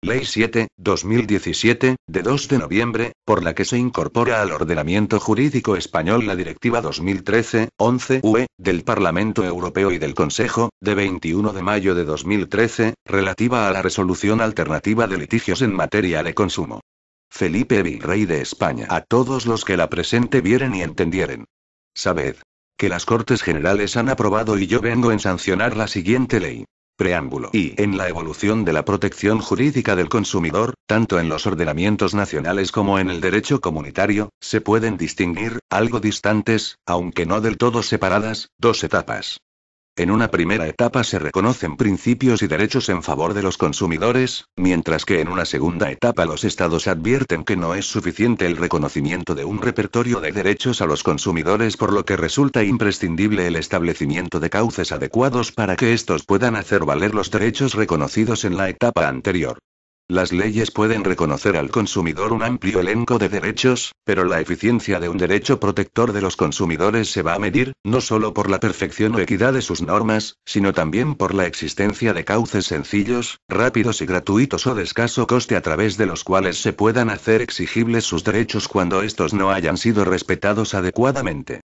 Ley 7/2017, de 2 de noviembre, por la que se incorpora al ordenamiento jurídico español la Directiva 2013/11/UE, del Parlamento Europeo y del Consejo, de 21 de mayo de 2013, relativa a la resolución alternativa de litigios en materia de consumo. Felipe Virrey de España. A todos los que la presente vieren y entendieren. Sabed que las Cortes Generales han aprobado y yo vengo en sancionar la siguiente ley. Preámbulo. Y en la evolución de la protección jurídica del consumidor, tanto en los ordenamientos nacionales como en el derecho comunitario, se pueden distinguir, algo distantes, aunque no del todo separadas, dos etapas. En una primera etapa se reconocen principios y derechos en favor de los consumidores, mientras que en una segunda etapa los Estados advierten que no es suficiente el reconocimiento de un repertorio de derechos a los consumidores, por lo que resulta imprescindible el establecimiento de cauces adecuados para que estos puedan hacer valer los derechos reconocidos en la etapa anterior. Las leyes pueden reconocer al consumidor un amplio elenco de derechos, pero la eficiencia de un derecho protector de los consumidores se va a medir, no solo por la perfección o equidad de sus normas, sino también por la existencia de cauces sencillos, rápidos y gratuitos o de escaso coste a través de los cuales se puedan hacer exigibles sus derechos cuando estos no hayan sido respetados adecuadamente.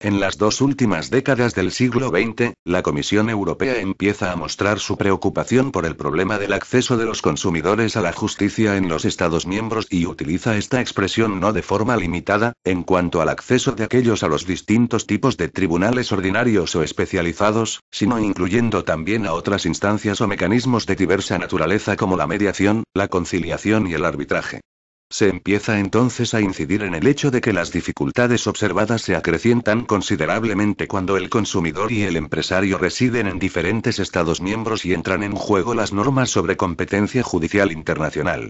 En las dos últimas décadas del siglo XX, la Comisión Europea empieza a mostrar su preocupación por el problema del acceso de los consumidores a la justicia en los Estados miembros y utiliza esta expresión no de forma limitada, en cuanto al acceso de aquellos a los distintos tipos de tribunales ordinarios o especializados, sino incluyendo también a otras instancias o mecanismos de diversa naturaleza como la mediación, la conciliación y el arbitraje. Se empieza entonces a incidir en el hecho de que las dificultades observadas se acrecientan considerablemente cuando el consumidor y el empresario residen en diferentes Estados miembros y entran en juego las normas sobre competencia judicial internacional.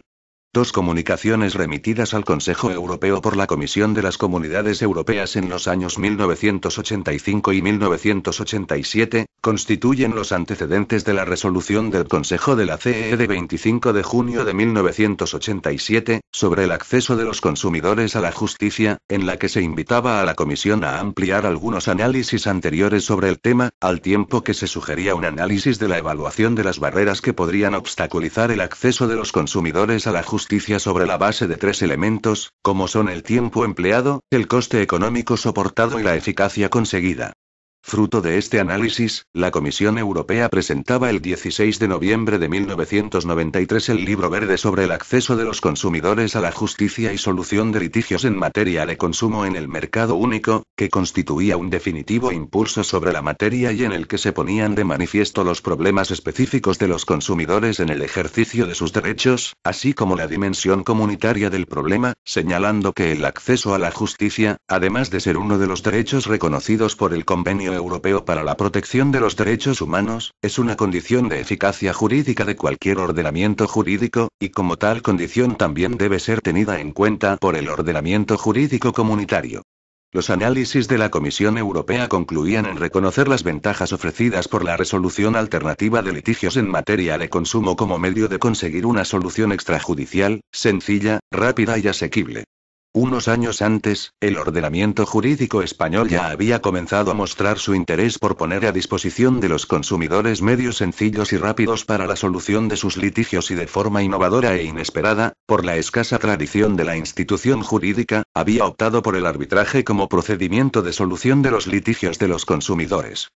Dos comunicaciones remitidas al Consejo Europeo por la Comisión de las Comunidades Europeas en los años 1985 y 1987, constituyen los antecedentes de la resolución del Consejo de la CEE de 25 de junio de 1987, sobre el acceso de los consumidores a la justicia, en la que se invitaba a la Comisión a ampliar algunos análisis anteriores sobre el tema, al tiempo que se sugería un análisis de la evaluación de las barreras que podrían obstaculizar el acceso de los consumidores a la justicia sobre la base de tres elementos, como son el tiempo empleado, el coste económico soportado y la eficacia conseguida. Fruto de este análisis, la Comisión Europea presentaba el 16 de noviembre de 1993 el Libro Verde sobre el acceso de los consumidores a la justicia y solución de litigios en materia de consumo en el mercado único, que constituía un definitivo impulso sobre la materia y en el que se ponían de manifiesto los problemas específicos de los consumidores en el ejercicio de sus derechos, así como la dimensión comunitaria del problema, señalando que el acceso a la justicia, además de ser uno de los derechos reconocidos por el Convenio Europeo para la Protección de los Derechos Humanos, es una condición de eficacia jurídica de cualquier ordenamiento jurídico, y como tal condición también debe ser tenida en cuenta por el ordenamiento jurídico comunitario. Los análisis de la Comisión Europea concluían en reconocer las ventajas ofrecidas por la resolución alternativa de litigios en materia de consumo como medio de conseguir una solución extrajudicial, sencilla, rápida y asequible. Unos años antes, el ordenamiento jurídico español ya había comenzado a mostrar su interés por poner a disposición de los consumidores medios sencillos y rápidos para la solución de sus litigios y de forma innovadora e inesperada, por la escasa tradición de la institución jurídica, había optado por el arbitraje como procedimiento de solución de los litigios de los consumidores.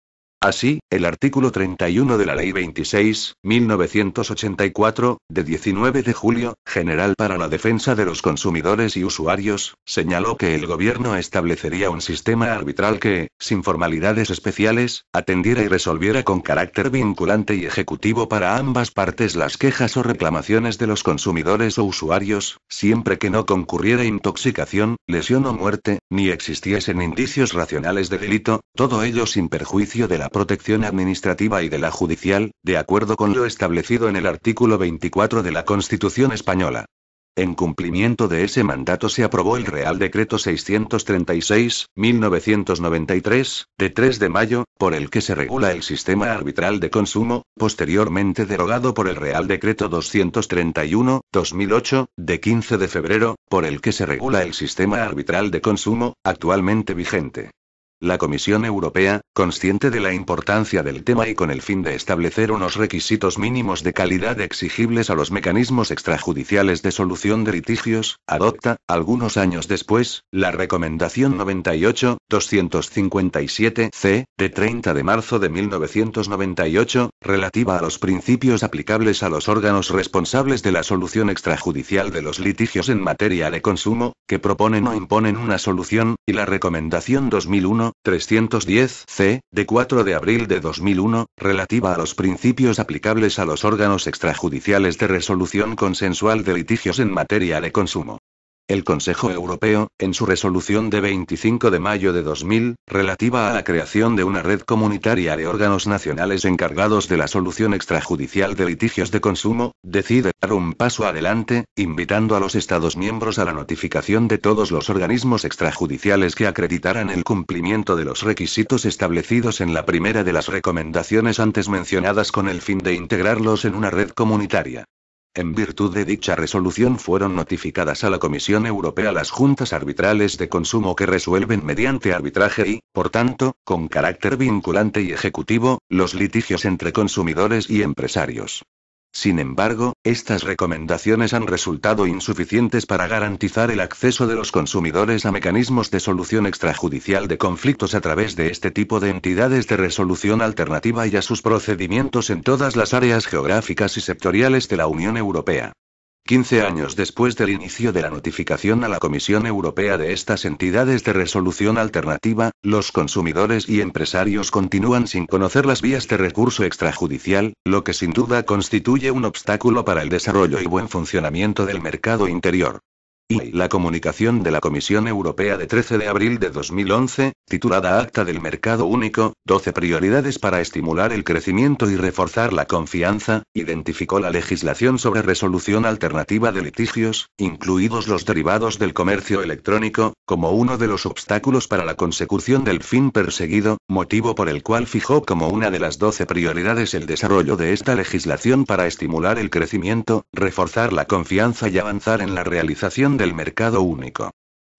Así, el artículo 31 de la Ley 26/1984, de 19 de julio, General para la Defensa de los Consumidores y Usuarios, señaló que el Gobierno establecería un sistema arbitral que, sin formalidades especiales, atendiera y resolviera con carácter vinculante y ejecutivo para ambas partes las quejas o reclamaciones de los consumidores o usuarios, siempre que no concurriera intoxicación, lesión o muerte, ni existiesen indicios racionales de delito, todo ello sin perjuicio de la protección administrativa y de la judicial, de acuerdo con lo establecido en el artículo 24 de la Constitución española. En cumplimiento de ese mandato se aprobó el Real Decreto 636/1993, de 3 de mayo, por el que se regula el sistema arbitral de consumo, posteriormente derogado por el Real Decreto 231/2008, de 15 de febrero, por el que se regula el sistema arbitral de consumo, actualmente vigente. La Comisión Europea, consciente de la importancia del tema y con el fin de establecer unos requisitos mínimos de calidad exigibles a los mecanismos extrajudiciales de solución de litigios, adopta, algunos años después, la Recomendación 98-257-C, de 30 de marzo de 1998, relativa a los principios aplicables a los órganos responsables de la solución extrajudicial de los litigios en materia de consumo, que proponen o imponen una solución, y la Recomendación 2001-310-C, de 4 de abril de 2001, relativa a los principios aplicables a los órganos extrajudiciales de resolución consensual de litigios en materia de consumo. El Consejo Europeo, en su resolución de 25 de mayo de 2000, relativa a la creación de una red comunitaria de órganos nacionales encargados de la solución extrajudicial de litigios de consumo, decide dar un paso adelante, invitando a los Estados miembros a la notificación de todos los organismos extrajudiciales que acreditaran el cumplimiento de los requisitos establecidos en la primera de las recomendaciones antes mencionadas con el fin de integrarlos en una red comunitaria. En virtud de dicha resolución fueron notificadas a la Comisión Europea las juntas arbitrales de consumo que resuelven mediante arbitraje y, por tanto, con carácter vinculante y ejecutivo, los litigios entre consumidores y empresarios. Sin embargo, estas recomendaciones han resultado insuficientes para garantizar el acceso de los consumidores a mecanismos de solución extrajudicial de conflictos a través de este tipo de entidades de resolución alternativa y a sus procedimientos en todas las áreas geográficas y sectoriales de la Unión Europea. 15 años después del inicio de la notificación a la Comisión Europea de estas entidades de resolución alternativa, los consumidores y empresarios continúan sin conocer las vías de recurso extrajudicial, lo que sin duda constituye un obstáculo para el desarrollo y buen funcionamiento del mercado interior. Y la comunicación de la Comisión Europea de 13 de abril de 2011, titulada Acta del Mercado Único, 12 prioridades para estimular el crecimiento y reforzar la confianza, identificó la legislación sobre resolución alternativa de litigios, incluidos los derivados del comercio electrónico, como uno de los obstáculos para la consecución del fin perseguido, motivo por el cual fijó como una de las 12 prioridades el desarrollo de esta legislación para estimular el crecimiento, reforzar la confianza y avanzar en la realización del mercado único.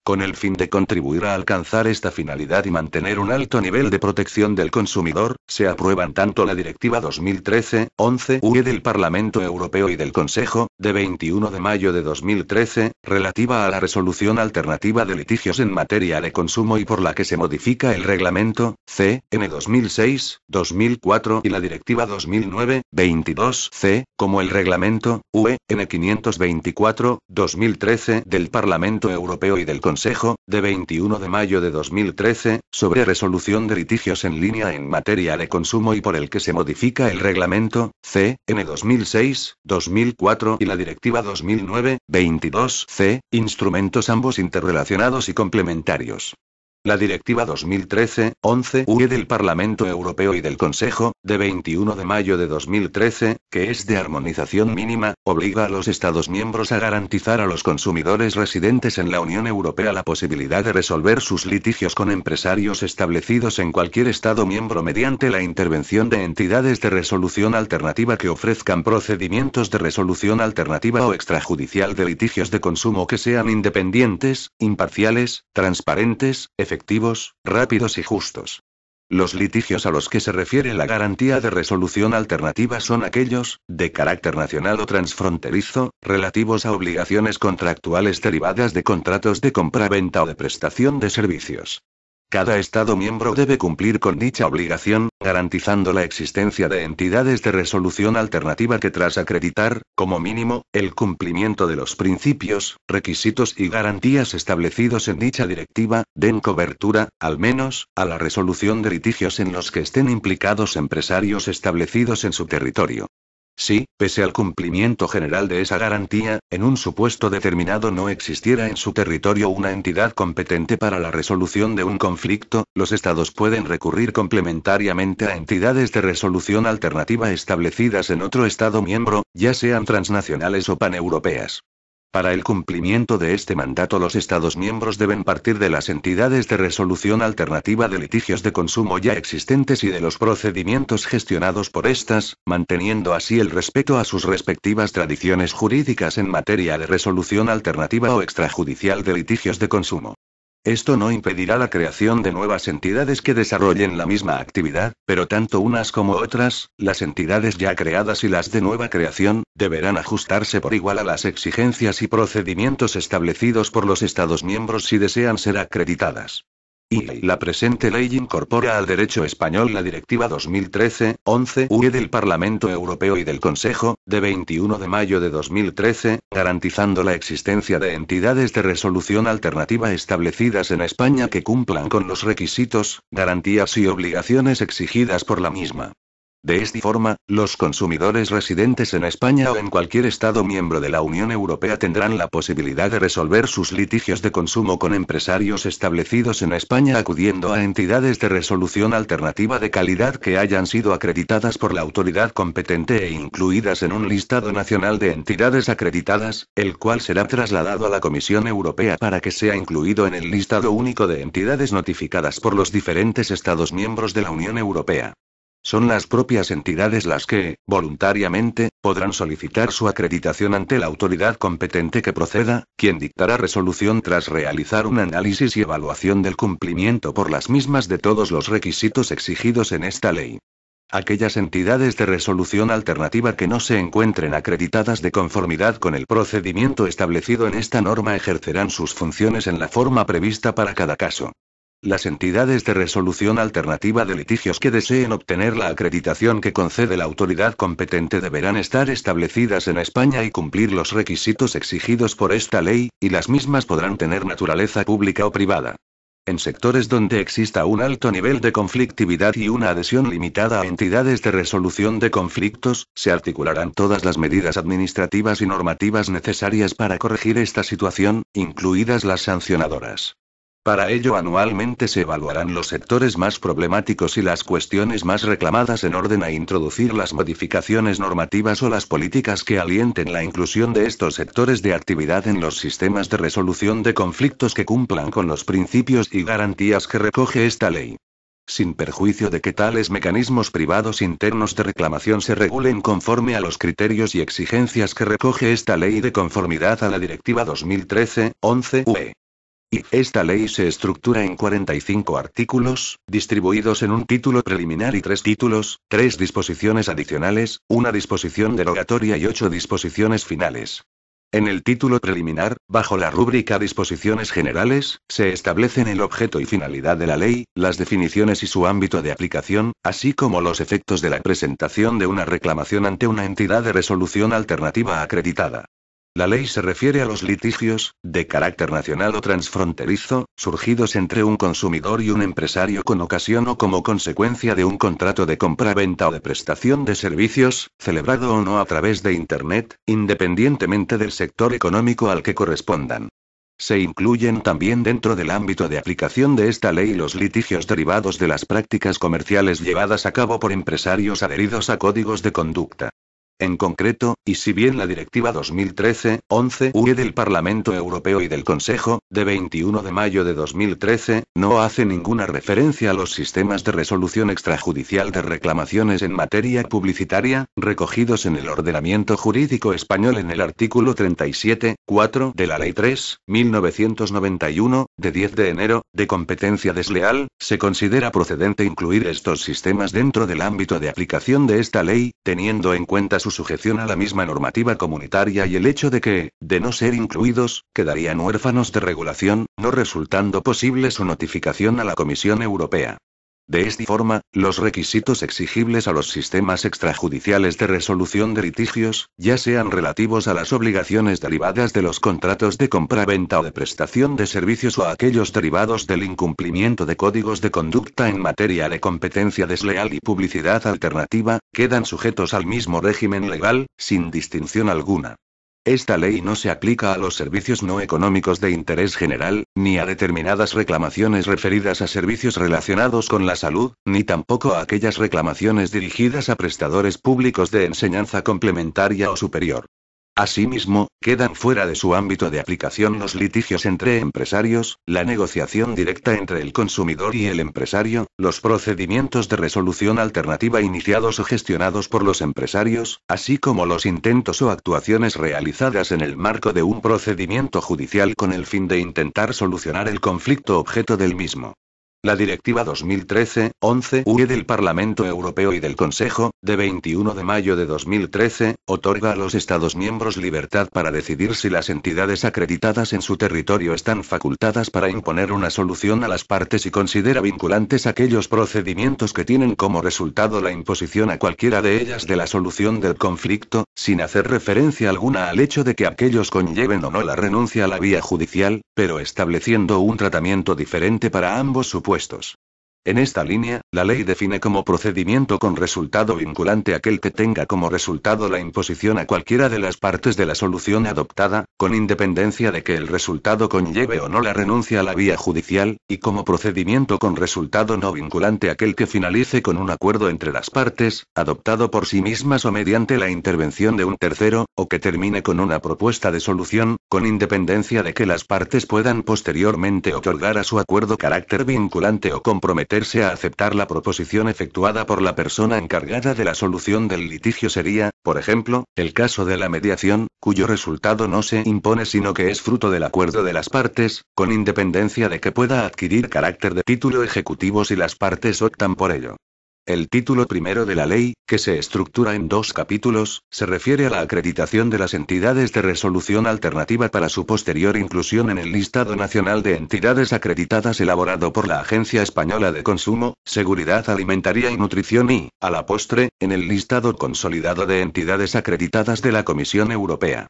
Con el fin de contribuir a alcanzar esta finalidad y mantener un alto nivel de protección del consumidor, se aprueban tanto la Directiva 2013-11/UE del Parlamento Europeo y del Consejo, de 21 de mayo de 2013, relativa a la resolución alternativa de litigios en materia de consumo y por la que se modifica el Reglamento (CN 2006/2004) y la Directiva 2009-22/C, como el Reglamento (UE) N 524/2013 del Parlamento Europeo y del Consejo, de 21 de mayo de 2013, sobre resolución de litigios en línea en materia de consumo y por el que se modifica el Reglamento (CN 2006/2004) y la Directiva 2009-22/C, instrumentos ambos interrelacionados y complementarios. La Directiva 2013-11/UE del Parlamento Europeo y del Consejo, de 21 de mayo de 2013, que es de armonización mínima, obliga a los Estados miembros a garantizar a los consumidores residentes en la Unión Europea la posibilidad de resolver sus litigios con empresarios establecidos en cualquier Estado miembro mediante la intervención de entidades de resolución alternativa que ofrezcan procedimientos de resolución alternativa o extrajudicial de litigios de consumo que sean independientes, imparciales, transparentes, efectivos, rápidos y justos. Los litigios a los que se refiere la garantía de resolución alternativa son aquellos, de carácter nacional o transfronterizo, relativos a obligaciones contractuales derivadas de contratos de compra-venta o de prestación de servicios. Cada Estado miembro debe cumplir con dicha obligación, garantizando la existencia de entidades de resolución alternativa que tras acreditar, como mínimo, el cumplimiento de los principios, requisitos y garantías establecidos en dicha directiva, den cobertura, al menos, a la resolución de litigios en los que estén implicados empresarios establecidos en su territorio. Si, pese al cumplimiento general de esa garantía, en un supuesto determinado no existiera en su territorio una entidad competente para la resolución de un conflicto, los Estados pueden recurrir complementariamente a entidades de resolución alternativa establecidas en otro Estado miembro, ya sean transnacionales o paneuropeas. Para el cumplimiento de este mandato, los Estados miembros deben partir de las entidades de resolución alternativa de litigios de consumo ya existentes y de los procedimientos gestionados por estas, manteniendo así el respeto a sus respectivas tradiciones jurídicas en materia de resolución alternativa o extrajudicial de litigios de consumo. Esto no impedirá la creación de nuevas entidades que desarrollen la misma actividad, pero tanto unas como otras, las entidades ya creadas y las de nueva creación, deberán ajustarse por igual a las exigencias y procedimientos establecidos por los Estados miembros si desean ser acreditadas. Y la presente ley incorpora al derecho español la Directiva 2013/11/UE del Parlamento Europeo y del Consejo, de 21 de mayo de 2013, garantizando la existencia de entidades de resolución alternativa establecidas en España que cumplan con los requisitos, garantías y obligaciones exigidas por la misma. De esta forma, los consumidores residentes en España o en cualquier Estado miembro de la Unión Europea tendrán la posibilidad de resolver sus litigios de consumo con empresarios establecidos en España acudiendo a entidades de resolución alternativa de calidad que hayan sido acreditadas por la autoridad competente e incluidas en un listado nacional de entidades acreditadas, el cual será trasladado a la Comisión Europea para que sea incluido en el listado único de entidades notificadas por los diferentes Estados miembros de la Unión Europea. Son las propias entidades las que, voluntariamente, podrán solicitar su acreditación ante la autoridad competente que proceda, quien dictará resolución tras realizar un análisis y evaluación del cumplimiento por las mismas de todos los requisitos exigidos en esta ley. Aquellas entidades de resolución alternativa que no se encuentren acreditadas de conformidad con el procedimiento establecido en esta norma ejercerán sus funciones en la forma prevista para cada caso. Las entidades de resolución alternativa de litigios que deseen obtener la acreditación que concede la autoridad competente deberán estar establecidas en España y cumplir los requisitos exigidos por esta ley, y las mismas podrán tener naturaleza pública o privada. En sectores donde exista un alto nivel de conflictividad y una adhesión limitada a entidades de resolución de conflictos, se articularán todas las medidas administrativas y normativas necesarias para corregir esta situación, incluidas las sancionadoras. Para ello anualmente se evaluarán los sectores más problemáticos y las cuestiones más reclamadas en orden a introducir las modificaciones normativas o las políticas que alienten la inclusión de estos sectores de actividad en los sistemas de resolución de conflictos que cumplan con los principios y garantías que recoge esta ley. Sin perjuicio de que tales mecanismos privados internos de reclamación se regulen conforme a los criterios y exigencias que recoge esta ley de conformidad a la Directiva 2013/11/UE. Y esta ley se estructura en 45 artículos, distribuidos en un título preliminar y 3 títulos, 3 disposiciones adicionales, una disposición derogatoria y 8 disposiciones finales. En el título preliminar, bajo la rúbrica Disposiciones Generales, se establecen el objeto y finalidad de la ley, las definiciones y su ámbito de aplicación, así como los efectos de la presentación de una reclamación ante una entidad de resolución alternativa acreditada. La ley se refiere a los litigios, de carácter nacional o transfronterizo, surgidos entre un consumidor y un empresario con ocasión o como consecuencia de un contrato de compra-venta o de prestación de servicios, celebrado o no a través de Internet, independientemente del sector económico al que correspondan. Se incluyen también dentro del ámbito de aplicación de esta ley los litigios derivados de las prácticas comerciales llevadas a cabo por empresarios adheridos a códigos de conducta. En concreto, y si bien la Directiva 2013/11/UE del Parlamento Europeo y del Consejo, de 21 de mayo de 2013, no hace ninguna referencia a los sistemas de resolución extrajudicial de reclamaciones en materia publicitaria, recogidos en el ordenamiento jurídico español en el artículo 37.4 de la Ley 3.1991, de 10 de enero, de competencia desleal, se considera procedente incluir estos sistemas dentro del ámbito de aplicación de esta ley, teniendo en cuenta su sujeción a la misma normativa comunitaria y el hecho de que, de no ser incluidos, quedarían huérfanos de regulación, no resultando posible su notificación a la Comisión Europea. De esta forma, los requisitos exigibles a los sistemas extrajudiciales de resolución de litigios, ya sean relativos a las obligaciones derivadas de los contratos de compra-venta o de prestación de servicios o a aquellos derivados del incumplimiento de códigos de conducta en materia de competencia desleal y publicidad alternativa, quedan sujetos al mismo régimen legal, sin distinción alguna. Esta ley no se aplica a los servicios no económicos de interés general, ni a determinadas reclamaciones referidas a servicios relacionados con la salud, ni tampoco a aquellas reclamaciones dirigidas a prestadores públicos de enseñanza complementaria o superior. Asimismo, quedan fuera de su ámbito de aplicación los litigios entre empresarios, la negociación directa entre el consumidor y el empresario, los procedimientos de resolución alternativa iniciados o gestionados por los empresarios, así como los intentos o actuaciones realizadas en el marco de un procedimiento judicial con el fin de intentar solucionar el conflicto objeto del mismo. La Directiva 2013/11/UE del Parlamento Europeo y del Consejo, de 21 de mayo de 2013, otorga a los Estados miembros libertad para decidir si las entidades acreditadas en su territorio están facultadas para imponer una solución a las partes y considera vinculantes aquellos procedimientos que tienen como resultado la imposición a cualquiera de ellas de la solución del conflicto, sin hacer referencia alguna al hecho de que aquellos conlleven o no la renuncia a la vía judicial, pero estableciendo un tratamiento diferente para ambos supuestos. En esta línea, la ley define como procedimiento con resultado vinculante aquel que tenga como resultado la imposición a cualquiera de las partes de la solución adoptada, con independencia de que el resultado conlleve o no la renuncia a la vía judicial, y como procedimiento con resultado no vinculante aquel que finalice con un acuerdo entre las partes, adoptado por sí mismas o mediante la intervención de un tercero, o que termine con una propuesta de solución, con independencia de que las partes puedan posteriormente otorgar a su acuerdo carácter vinculante o comprometerse a aceptar la proposición efectuada por la persona encargada de la solución del litigio. Sería, por ejemplo, el caso de la mediación, cuyo resultado no se impone sino que es fruto del acuerdo de las partes, con independencia de que pueda adquirir carácter de título ejecutivo si las partes optan por ello. El título primero de la ley, que se estructura en 2 capítulos, se refiere a la acreditación de las entidades de resolución alternativa para su posterior inclusión en el listado nacional de entidades acreditadas elaborado por la Agencia Española de Consumo, Seguridad Alimentaria y Nutrición y, a la postre, en el listado consolidado de entidades acreditadas de la Comisión Europea.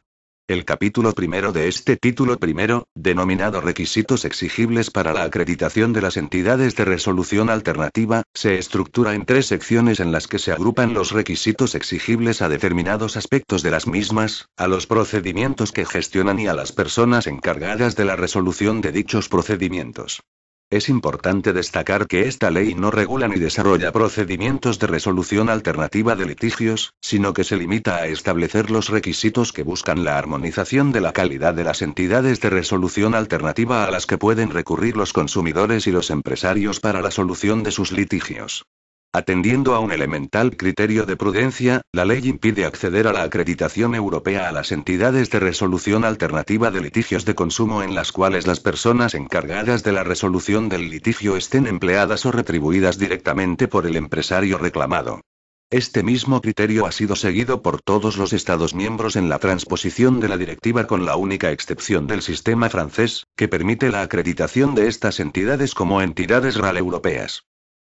El capítulo primero de este título primero, denominado Requisitos exigibles para la acreditación de las entidades de resolución alternativa, se estructura en 3 secciones en las que se agrupan los requisitos exigibles a determinados aspectos de las mismas, a los procedimientos que gestionan y a las personas encargadas de la resolución de dichos procedimientos. Es importante destacar que esta ley no regula ni desarrolla procedimientos de resolución alternativa de litigios, sino que se limita a establecer los requisitos que buscan la armonización de la calidad de las entidades de resolución alternativa a las que pueden recurrir los consumidores y los empresarios para la solución de sus litigios. Atendiendo a un elemental criterio de prudencia, la ley impide acceder a la acreditación europea a las entidades de resolución alternativa de litigios de consumo en las cuales las personas encargadas de la resolución del litigio estén empleadas o retribuidas directamente por el empresario reclamado. Este mismo criterio ha sido seguido por todos los Estados miembros en la transposición de la directiva con la única excepción del sistema francés, que permite la acreditación de estas entidades como entidades RAL europeas.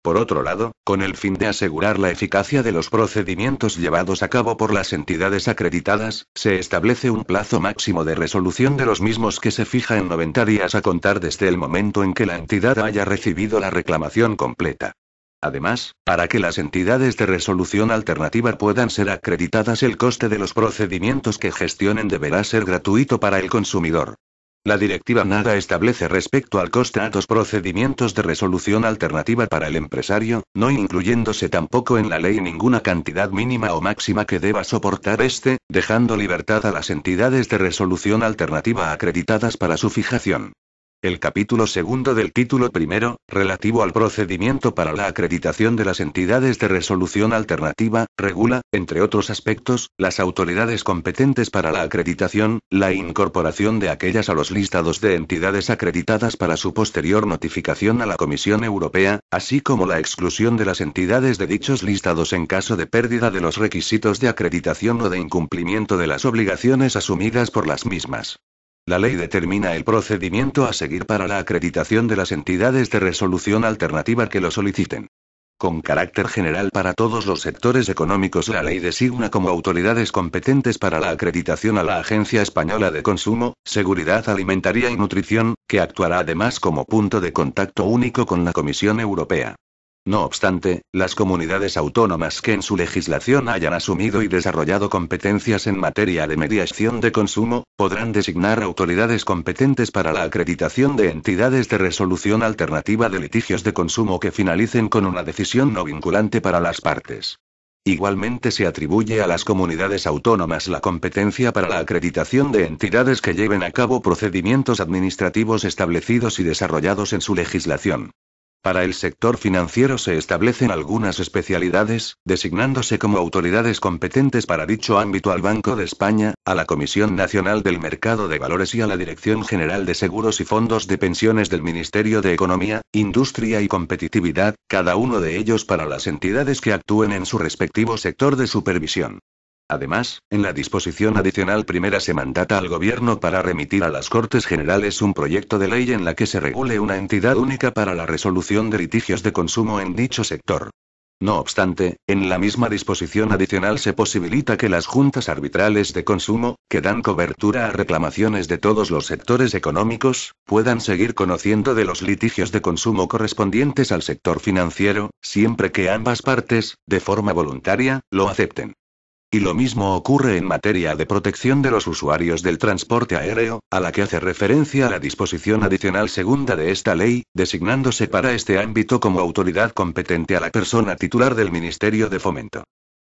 Por otro lado, con el fin de asegurar la eficacia de los procedimientos llevados a cabo por las entidades acreditadas, se establece un plazo máximo de resolución de los mismos que se fija en 90 días a contar desde el momento en que la entidad haya recibido la reclamación completa. Además, para que las entidades de resolución alternativa puedan ser acreditadas, el coste de los procedimientos que gestionen deberá ser gratuito para el consumidor. La directiva nada establece respecto al coste a los procedimientos de resolución alternativa para el empresario, no incluyéndose tampoco en la ley ninguna cantidad mínima o máxima que deba soportar este, dejando libertad a las entidades de resolución alternativa acreditadas para su fijación. El capítulo segundo del título primero, relativo al procedimiento para la acreditación de las entidades de resolución alternativa, regula, entre otros aspectos, las autoridades competentes para la acreditación, la incorporación de aquellas a los listados de entidades acreditadas para su posterior notificación a la Comisión Europea, así como la exclusión de las entidades de dichos listados en caso de pérdida de los requisitos de acreditación o de incumplimiento de las obligaciones asumidas por las mismas. La ley determina el procedimiento a seguir para la acreditación de las entidades de resolución alternativa que lo soliciten. Con carácter general para todos los sectores económicos, la ley designa como autoridades competentes para la acreditación a la Agencia Española de Consumo, Seguridad Alimentaria y Nutrición, que actuará además como punto de contacto único con la Comisión Europea. No obstante, las comunidades autónomas que en su legislación hayan asumido y desarrollado competencias en materia de mediación de consumo, podrán designar autoridades competentes para la acreditación de entidades de resolución alternativa de litigios de consumo que finalicen con una decisión no vinculante para las partes. Igualmente se atribuye a las comunidades autónomas la competencia para la acreditación de entidades que lleven a cabo procedimientos administrativos establecidos y desarrollados en su legislación. Para el sector financiero se establecen algunas especialidades, designándose como autoridades competentes para dicho ámbito al Banco de España, a la Comisión Nacional del Mercado de Valores y a la Dirección General de Seguros y Fondos de Pensiones del Ministerio de Economía, Industria y Competitividad, cada uno de ellos para las entidades que actúen en su respectivo sector de supervisión. Además, en la disposición adicional primera se mandata al Gobierno para remitir a las Cortes Generales un proyecto de ley en la que se regule una entidad única para la resolución de litigios de consumo en dicho sector. No obstante, en la misma disposición adicional se posibilita que las juntas arbitrales de consumo, que dan cobertura a reclamaciones de todos los sectores económicos, puedan seguir conociendo de los litigios de consumo correspondientes al sector financiero, siempre que ambas partes, de forma voluntaria, lo acepten. Y lo mismo ocurre en materia de protección de los usuarios del transporte aéreo, a la que hace referencia la disposición adicional segunda de esta ley, designándose para este ámbito como autoridad competente a la persona titular del Ministerio de Fomento.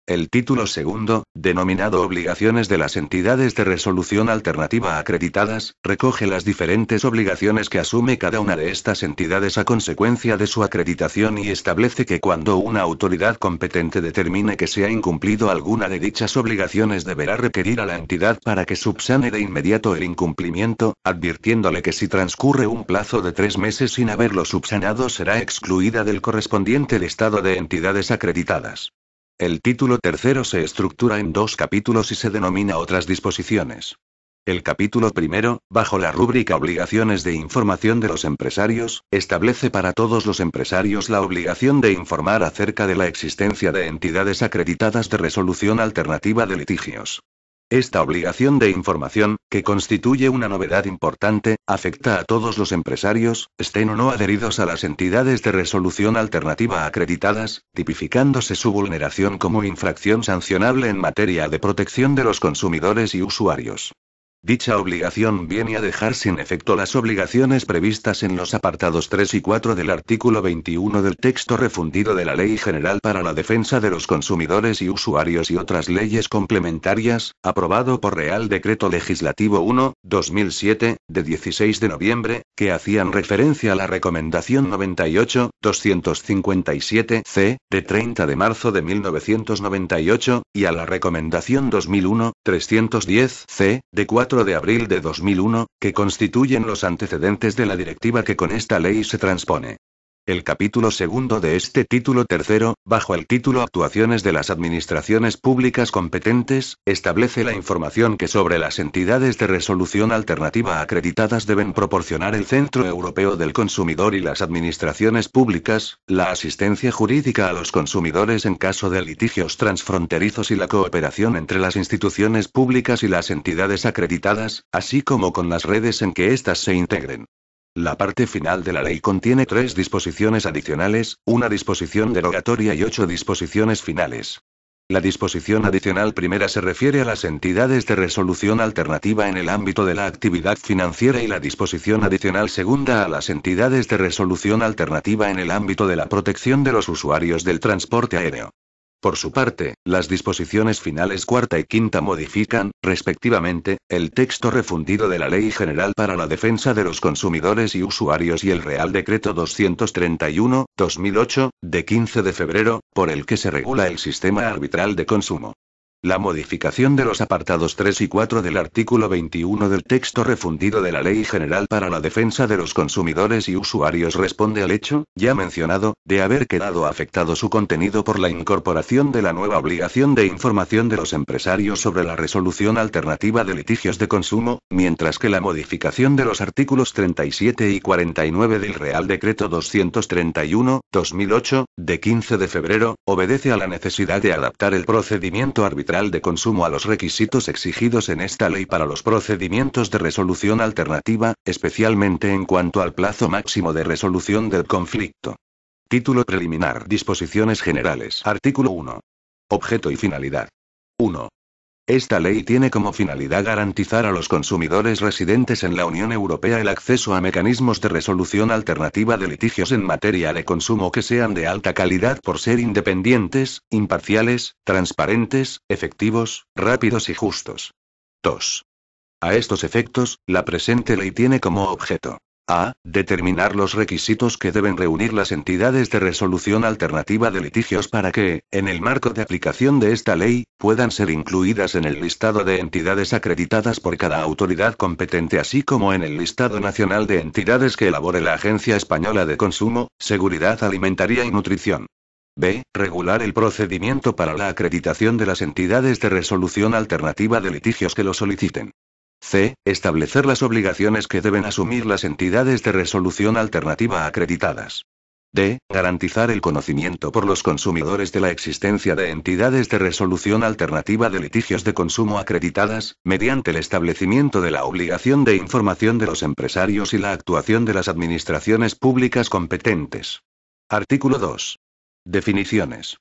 El título segundo, denominado Obligaciones de las entidades de resolución alternativa acreditadas, recoge las diferentes obligaciones que asume cada una de estas entidades a consecuencia de su acreditación y establece que cuando una autoridad competente determine que se ha incumplido alguna de dichas obligaciones deberá requerir a la entidad para que subsane de inmediato el incumplimiento, advirtiéndole que si transcurre un plazo de 3 meses sin haberlo subsanado será excluida del correspondiente listado de entidades acreditadas. El título tercero se estructura en 2 capítulos y se denomina Otras disposiciones. El capítulo primero, bajo la rúbrica Obligaciones de información de los empresarios, establece para todos los empresarios la obligación de informar acerca de la existencia de entidades acreditadas de resolución alternativa de litigios. Esta obligación de información, que constituye una novedad importante, afecta a todos los empresarios, estén o no adheridos a las entidades de resolución alternativa acreditadas, tipificándose su vulneración como infracción sancionable en materia de protección de los consumidores y usuarios. Dicha obligación viene a dejar sin efecto las obligaciones previstas en los apartados 3 y 4 del artículo 21 del texto refundido de la Ley General para la Defensa de los Consumidores y Usuarios y otras leyes complementarias, aprobado por Real Decreto Legislativo 1/2007, de 16 de noviembre, que hacían referencia a la Recomendación 98-257-C, de 30 de marzo de 1998, y a la Recomendación 2001-310-C, de 4 de abril de 2001, que constituyen los antecedentes de la directiva que con esta ley se transpone. El capítulo segundo de este título tercero, bajo el título Actuaciones de las Administraciones Públicas Competentes, establece la información que sobre las entidades de resolución alternativa acreditadas deben proporcionar el Centro Europeo del Consumidor y las administraciones públicas, la asistencia jurídica a los consumidores en caso de litigios transfronterizos y la cooperación entre las instituciones públicas y las entidades acreditadas, así como con las redes en que éstas se integren. La parte final de la ley contiene 3 disposiciones adicionales, una disposición derogatoria y 8 disposiciones finales. La disposición adicional primera se refiere a las entidades de resolución alternativa en el ámbito de la actividad financiera y la disposición adicional segunda a las entidades de resolución alternativa en el ámbito de la protección de los usuarios del transporte aéreo. Por su parte, las disposiciones finales cuarta y quinta modifican, respectivamente, el texto refundido de la Ley General para la Defensa de los Consumidores y Usuarios y el Real Decreto 231/2008, de 15 de febrero, por el que se regula el sistema arbitral de consumo. La modificación de los apartados 3 y 4 del artículo 21 del texto refundido de la Ley General para la Defensa de los Consumidores y Usuarios responde al hecho, ya mencionado, de haber quedado afectado su contenido por la incorporación de la nueva obligación de información de los empresarios sobre la resolución alternativa de litigios de consumo, mientras que la modificación de los artículos 37 y 49 del Real Decreto 231/2008, de 15 de febrero, obedece a la necesidad de adaptar el procedimiento arbitral de consumo a los requisitos exigidos en esta ley para los procedimientos de resolución alternativa, especialmente en cuanto al plazo máximo de resolución del conflicto. Título preliminar. Disposiciones generales. Artículo 1. Objeto y finalidad. 1. Esta ley tiene como finalidad garantizar a los consumidores residentes en la Unión Europea el acceso a mecanismos de resolución alternativa de litigios en materia de consumo que sean de alta calidad por ser independientes, imparciales, transparentes, efectivos, rápidos y justos. 2. A estos efectos, la presente ley tiene como objeto: a. Determinar los requisitos que deben reunir las entidades de resolución alternativa de litigios para que, en el marco de aplicación de esta ley, puedan ser incluidas en el listado de entidades acreditadas por cada autoridad competente, así como en el listado nacional de entidades que elabore la Agencia Española de Consumo, Seguridad Alimentaria y Nutrición. B. Regular el procedimiento para la acreditación de las entidades de resolución alternativa de litigios que lo soliciten. C. Establecer las obligaciones que deben asumir las entidades de resolución alternativa acreditadas. D. Garantizar el conocimiento por los consumidores de la existencia de entidades de resolución alternativa de litigios de consumo acreditadas, mediante el establecimiento de la obligación de información de los empresarios y la actuación de las administraciones públicas competentes. Artículo 2. Definiciones.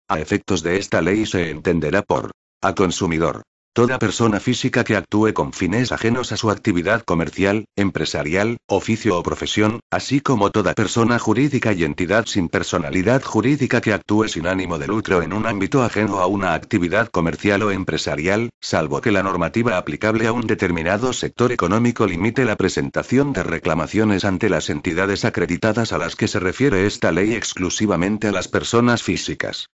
A efectos de esta ley se entenderá por a consumidor toda persona física que actúe con fines ajenos a su actividad comercial, empresarial, oficio o profesión, así como toda persona jurídica y entidad sin personalidad jurídica que actúe sin ánimo de lucro en un ámbito ajeno a una actividad comercial o empresarial, salvo que la normativa aplicable a un determinado sector económico limite la presentación de reclamaciones ante las entidades acreditadas a las que se refiere esta ley exclusivamente a las personas físicas.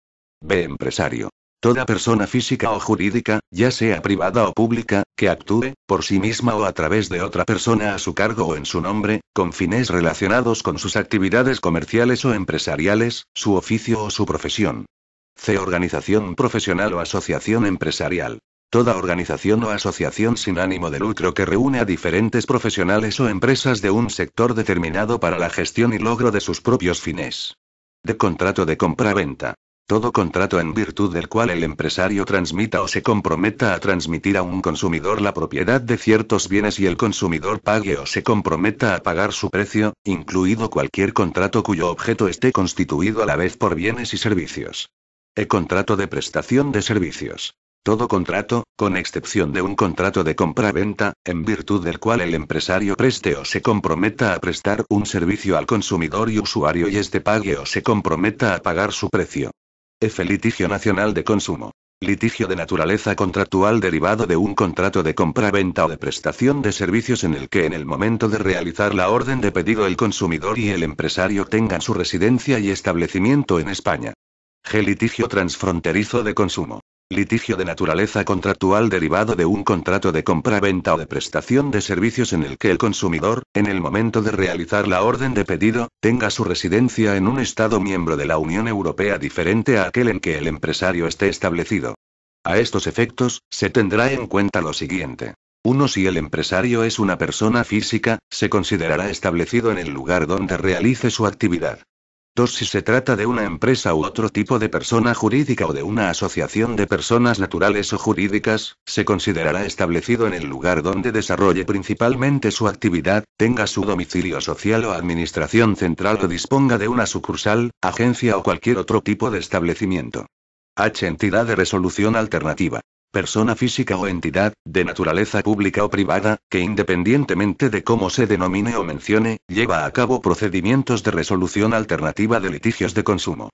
B. Empresario. Toda persona física o jurídica, ya sea privada o pública, que actúe, por sí misma o a través de otra persona a su cargo o en su nombre, con fines relacionados con sus actividades comerciales o empresariales, su oficio o su profesión. C. Organización profesional o asociación empresarial. Toda organización o asociación sin ánimo de lucro que reúne a diferentes profesionales o empresas de un sector determinado para la gestión y logro de sus propios fines. D. Contrato de compra-venta. Todo contrato en virtud del cual el empresario transmita o se comprometa a transmitir a un consumidor la propiedad de ciertos bienes y el consumidor pague o se comprometa a pagar su precio, incluido cualquier contrato cuyo objeto esté constituido a la vez por bienes y servicios. E. Contrato de prestación de servicios. Todo contrato, con excepción de un contrato de compra-venta, en virtud del cual el empresario preste o se comprometa a prestar un servicio al consumidor y usuario y éste pague o se comprometa a pagar su precio. F. Litigio nacional de consumo. Litigio de naturaleza contractual derivado de un contrato de compra-venta o de prestación de servicios en el que en el momento de realizar la orden de pedido el consumidor y el empresario tengan su residencia y establecimiento en España. G. Litigio transfronterizo de consumo. Litigio de naturaleza contractual derivado de un contrato de compra-venta o de prestación de servicios en el que el consumidor, en el momento de realizar la orden de pedido, tenga su residencia en un Estado miembro de la Unión Europea diferente a aquel en que el empresario esté establecido. A estos efectos, se tendrá en cuenta lo siguiente. 1. Si el empresario es una persona física, se considerará establecido en el lugar donde realice su actividad. 2. Si se trata de una empresa u otro tipo de persona jurídica o de una asociación de personas naturales o jurídicas, se considerará establecido en el lugar donde desarrolle principalmente su actividad, tenga su domicilio social o administración central o disponga de una sucursal, agencia o cualquier otro tipo de establecimiento. H. Entidad de resolución alternativa. Persona física o entidad, de naturaleza pública o privada, que independientemente de cómo se denomine o mencione, lleva a cabo procedimientos de resolución alternativa de litigios de consumo.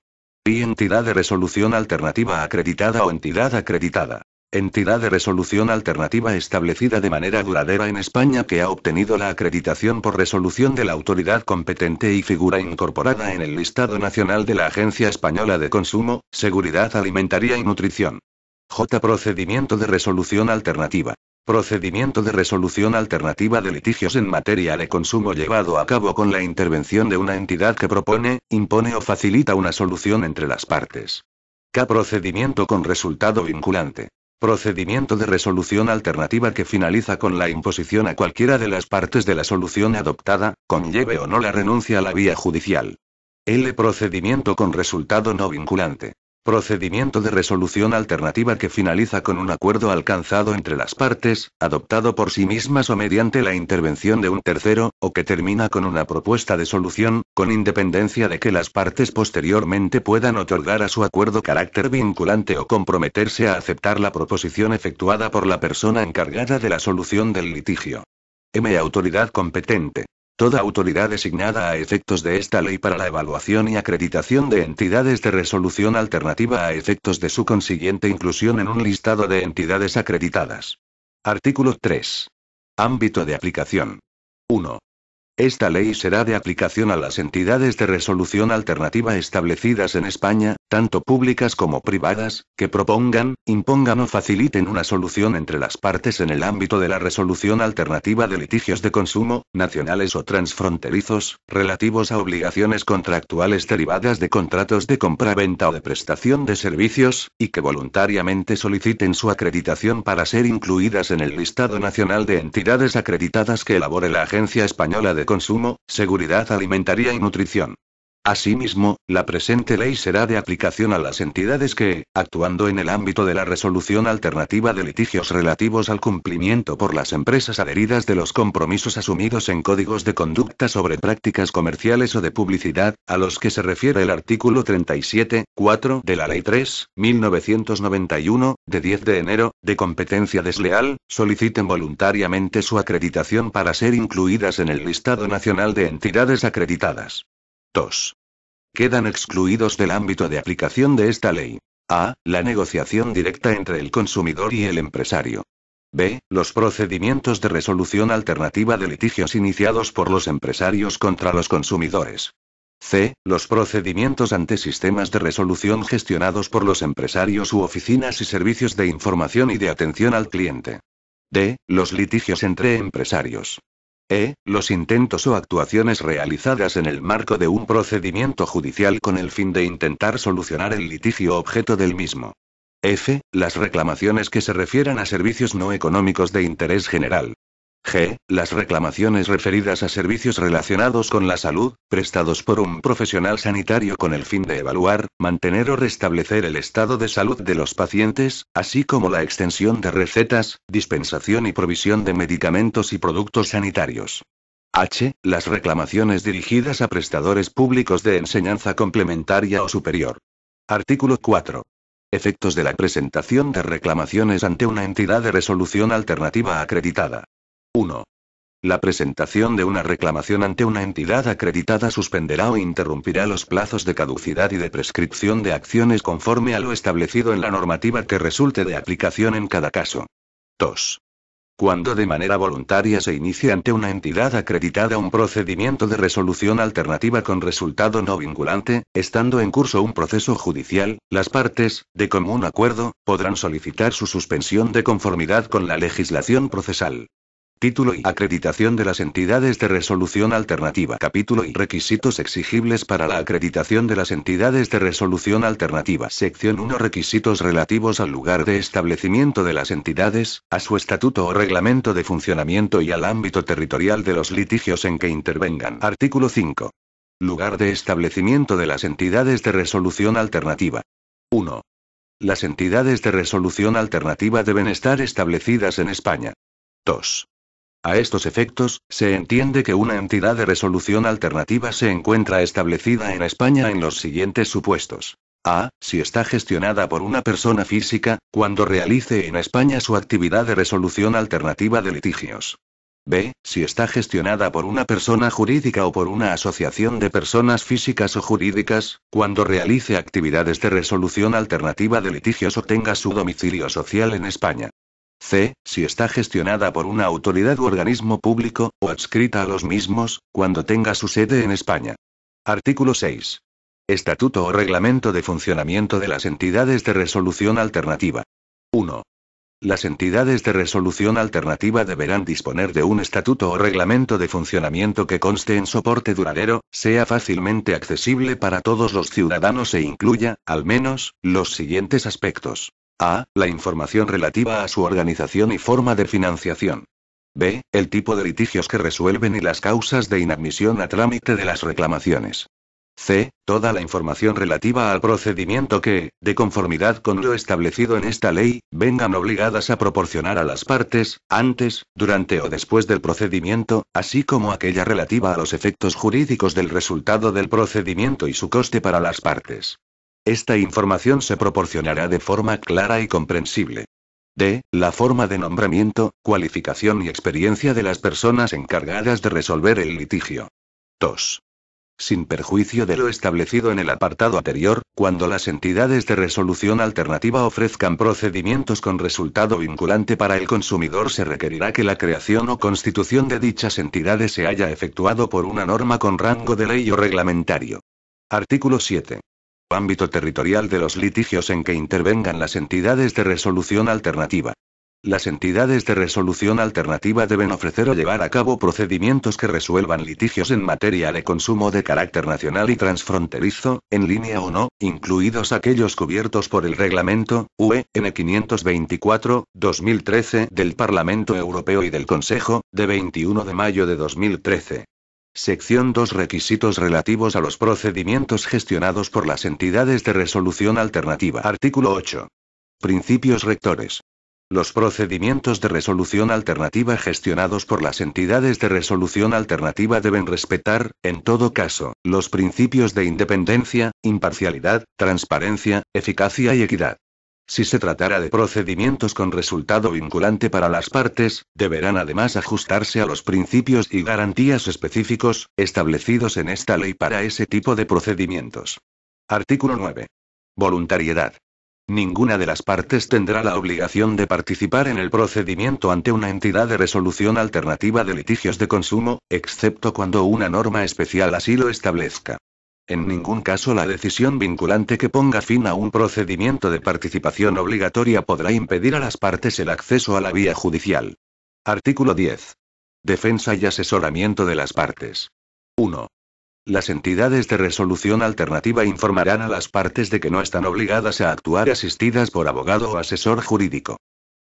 Y entidad de resolución alternativa acreditada o entidad acreditada. Entidad de resolución alternativa establecida de manera duradera en España que ha obtenido la acreditación por resolución de la autoridad competente y figura incorporada en el listado nacional de la Agencia Española de Consumo, Seguridad Alimentaria y Nutrición. J. Procedimiento de resolución alternativa. Procedimiento de resolución alternativa de litigios en materia de consumo llevado a cabo con la intervención de una entidad que propone, impone o facilita una solución entre las partes. K. Procedimiento con resultado vinculante. Procedimiento de resolución alternativa que finaliza con la imposición a cualquiera de las partes de la solución adoptada, conlleve o no la renuncia a la vía judicial. L. Procedimiento con resultado no vinculante. Procedimiento de resolución alternativa que finaliza con un acuerdo alcanzado entre las partes, adoptado por sí mismas o mediante la intervención de un tercero, o que termina con una propuesta de solución, con independencia de que las partes posteriormente puedan otorgar a su acuerdo carácter vinculante o comprometerse a aceptar la proposición efectuada por la persona encargada de la solución del litigio. Autoridad competente. Toda autoridad designada a efectos de esta ley para la evaluación y acreditación de entidades de resolución alternativa a efectos de su consiguiente inclusión en un listado de entidades acreditadas. Artículo 3. Ámbito de aplicación. 1. Esta ley será de aplicación a las entidades de resolución alternativa establecidas en España, tanto públicas como privadas, que propongan, impongan o faciliten una solución entre las partes en el ámbito de la resolución alternativa de litigios de consumo, nacionales o transfronterizos, relativos a obligaciones contractuales derivadas de contratos de compra-venta o de prestación de servicios, y que voluntariamente soliciten su acreditación para ser incluidas en el listado nacional de entidades acreditadas que elabore la Agencia Española de Consumo, Seguridad Alimentaria y Nutrición. Asimismo, la presente ley será de aplicación a las entidades que, actuando en el ámbito de la resolución alternativa de litigios relativos al cumplimiento por las empresas adheridas de los compromisos asumidos en códigos de conducta sobre prácticas comerciales o de publicidad, a los que se refiere el artículo 37.4 de la Ley 3.1991, de 10 de enero, de competencia desleal, soliciten voluntariamente su acreditación para ser incluidas en el listado nacional de entidades acreditadas. 2. Quedan excluidos del ámbito de aplicación de esta ley. A. La negociación directa entre el consumidor y el empresario. B. Los procedimientos de resolución alternativa de litigios iniciados por los empresarios contra los consumidores. C. Los procedimientos ante sistemas de resolución gestionados por los empresarios u oficinas y servicios de información y de atención al cliente. D. Los litigios entre empresarios. Los intentos o actuaciones realizadas en el marco de un procedimiento judicial con el fin de intentar solucionar el litigio objeto del mismo. F. Las reclamaciones que se refieran a servicios no económicos de interés general. G. Las reclamaciones referidas a servicios relacionados con la salud, prestados por un profesional sanitario con el fin de evaluar, mantener o restablecer el estado de salud de los pacientes, así como la extensión de recetas, dispensación y provisión de medicamentos y productos sanitarios. H. Las reclamaciones dirigidas a prestadores públicos de enseñanza complementaria o superior. Artículo 4. Efectos de la presentación de reclamaciones ante una entidad de resolución alternativa acreditada. 1. La presentación de una reclamación ante una entidad acreditada suspenderá o interrumpirá los plazos de caducidad y de prescripción de acciones conforme a lo establecido en la normativa que resulte de aplicación en cada caso. 2. Cuando de manera voluntaria se inicie ante una entidad acreditada un procedimiento de resolución alternativa con resultado no vinculante, estando en curso un proceso judicial, las partes, de común acuerdo, podrán solicitar su suspensión de conformidad con la legislación procesal. Título y acreditación de las entidades de resolución alternativa. Capítulo y requisitos exigibles para la acreditación de las entidades de resolución alternativa. Sección 1. Requisitos relativos al lugar de establecimiento de las entidades, a su estatuto o reglamento de funcionamiento y al ámbito territorial de los litigios en que intervengan. Artículo 5. Lugar de establecimiento de las entidades de resolución alternativa. 1. Las entidades de resolución alternativa deben estar establecidas en España. 2. A estos efectos, se entiende que una entidad de resolución alternativa se encuentra establecida en España en los siguientes supuestos. A. Si está gestionada por una persona física, cuando realice en España su actividad de resolución alternativa de litigios. B. Si está gestionada por una persona jurídica o por una asociación de personas físicas o jurídicas, cuando realice actividades de resolución alternativa de litigios o tenga su domicilio social en España. C. Si está gestionada por una autoridad u organismo público, o adscrita a los mismos, cuando tenga su sede en España. Artículo 6. Estatuto o reglamento de funcionamiento de las entidades de resolución alternativa. 1. Las entidades de resolución alternativa deberán disponer de un estatuto o reglamento de funcionamiento que conste en soporte duradero, sea fácilmente accesible para todos los ciudadanos e incluya, al menos, los siguientes aspectos. A. La información relativa a su organización y forma de financiación. B. El tipo de litigios que resuelven y las causas de inadmisión a trámite de las reclamaciones. C. Toda la información relativa al procedimiento que, de conformidad con lo establecido en esta ley, vengan obligadas a proporcionar a las partes, antes, durante o después del procedimiento, así como aquella relativa a los efectos jurídicos del resultado del procedimiento y su coste para las partes. Esta información se proporcionará de forma clara y comprensible. D. La forma de nombramiento, cualificación y experiencia de las personas encargadas de resolver el litigio. 2. Sin perjuicio de lo establecido en el apartado anterior, cuando las entidades de resolución alternativa ofrezcan procedimientos con resultado vinculante para el consumidor, se requerirá que la creación o constitución de dichas entidades se haya efectuado por una norma con rango de ley o reglamentario. Artículo 7. Ámbito territorial de los litigios en que intervengan las entidades de resolución alternativa. Las entidades de resolución alternativa deben ofrecer o llevar a cabo procedimientos que resuelvan litigios en materia de consumo de carácter nacional y transfronterizo, en línea o no, incluidos aquellos cubiertos por el Reglamento (UE) N 524/2013 del Parlamento Europeo y del Consejo, de 21 de mayo de 2013. Sección 2. Requisitos relativos a los procedimientos gestionados por las entidades de resolución alternativa. Artículo 8. Principios rectores. Los procedimientos de resolución alternativa gestionados por las entidades de resolución alternativa deben respetar, en todo caso, los principios de independencia, imparcialidad, transparencia, eficacia y equidad. Si se tratara de procedimientos con resultado vinculante para las partes, deberán además ajustarse a los principios y garantías específicos, establecidos en esta ley para ese tipo de procedimientos. Artículo 9. Voluntariedad. Ninguna de las partes tendrá la obligación de participar en el procedimiento ante una entidad de resolución alternativa de litigios de consumo, excepto cuando una norma especial así lo establezca. En ningún caso la decisión vinculante que ponga fin a un procedimiento de participación obligatoria podrá impedir a las partes el acceso a la vía judicial. Artículo 10. Defensa y asesoramiento de las partes. 1. Las entidades de resolución alternativa informarán a las partes de que no están obligadas a actuar asistidas por abogado o asesor jurídico.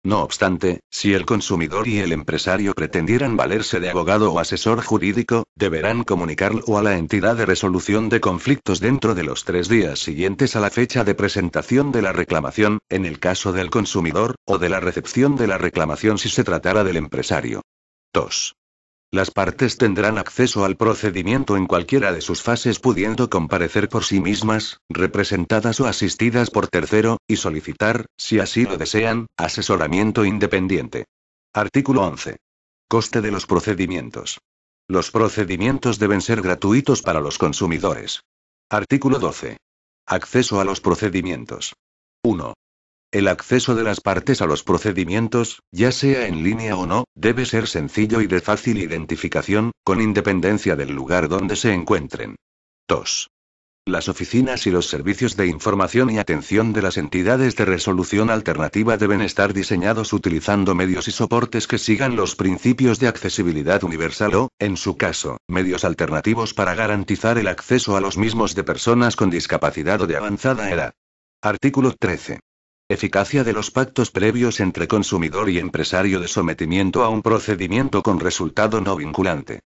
No obstante, si el consumidor y el empresario pretendieran valerse de abogado o asesor jurídico, deberán comunicarlo a la entidad de resolución de conflictos dentro de los 3 días siguientes a la fecha de presentación de la reclamación, en el caso del consumidor, o de la recepción de la reclamación si se tratara del empresario. 2. Las partes tendrán acceso al procedimiento en cualquiera de sus fases, pudiendo comparecer por sí mismas, representadas o asistidas por tercero, y solicitar, si así lo desean, asesoramiento independiente. Artículo 11. Coste de los procedimientos. Los procedimientos deben ser gratuitos para los consumidores. Artículo 12. Acceso a los procedimientos. 1. El acceso de las partes a los procedimientos, ya sea en línea o no, debe ser sencillo y de fácil identificación, con independencia del lugar donde se encuentren. 2. Las oficinas y los servicios de información y atención de las entidades de resolución alternativa deben estar diseñados utilizando medios y soportes que sigan los principios de accesibilidad universal o, en su caso, medios alternativos para garantizar el acceso a los mismos de personas con discapacidad o de avanzada edad. Artículo 13. Eficacia de los pactos previos entre consumidor y empresario de sometimiento a un procedimiento con resultado no vinculante.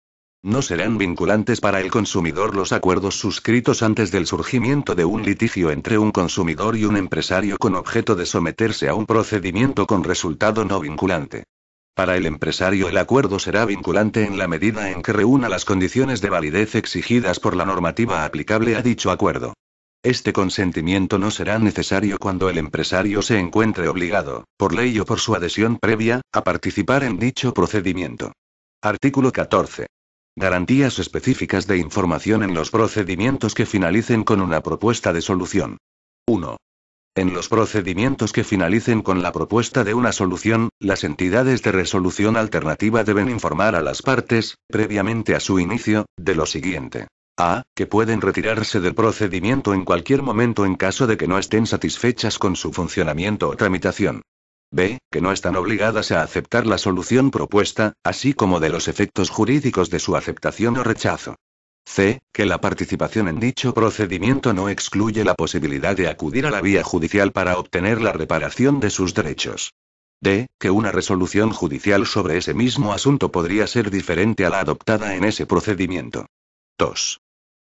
No serán vinculantes para el consumidor los acuerdos suscritos antes del surgimiento de un litigio entre un consumidor y un empresario con objeto de someterse a un procedimiento con resultado no vinculante. Para el empresario el acuerdo será vinculante en la medida en que reúna las condiciones de validez exigidas por la normativa aplicable a dicho acuerdo. Este consentimiento no será necesario cuando el empresario se encuentre obligado, por ley o por su adhesión previa, a participar en dicho procedimiento. Artículo 14. Garantías específicas de información en los procedimientos que finalicen con una propuesta de solución. 1. En los procedimientos que finalicen con la propuesta de una solución, las entidades de resolución alternativa deben informar a las partes, previamente a su inicio, de lo siguiente. A. Que pueden retirarse del procedimiento en cualquier momento en caso de que no estén satisfechas con su funcionamiento o tramitación. B. Que no están obligadas a aceptar la solución propuesta, así como de los efectos jurídicos de su aceptación o rechazo. C. Que la participación en dicho procedimiento no excluye la posibilidad de acudir a la vía judicial para obtener la reparación de sus derechos. D. Que una resolución judicial sobre ese mismo asunto podría ser diferente a la adoptada en ese procedimiento. 2.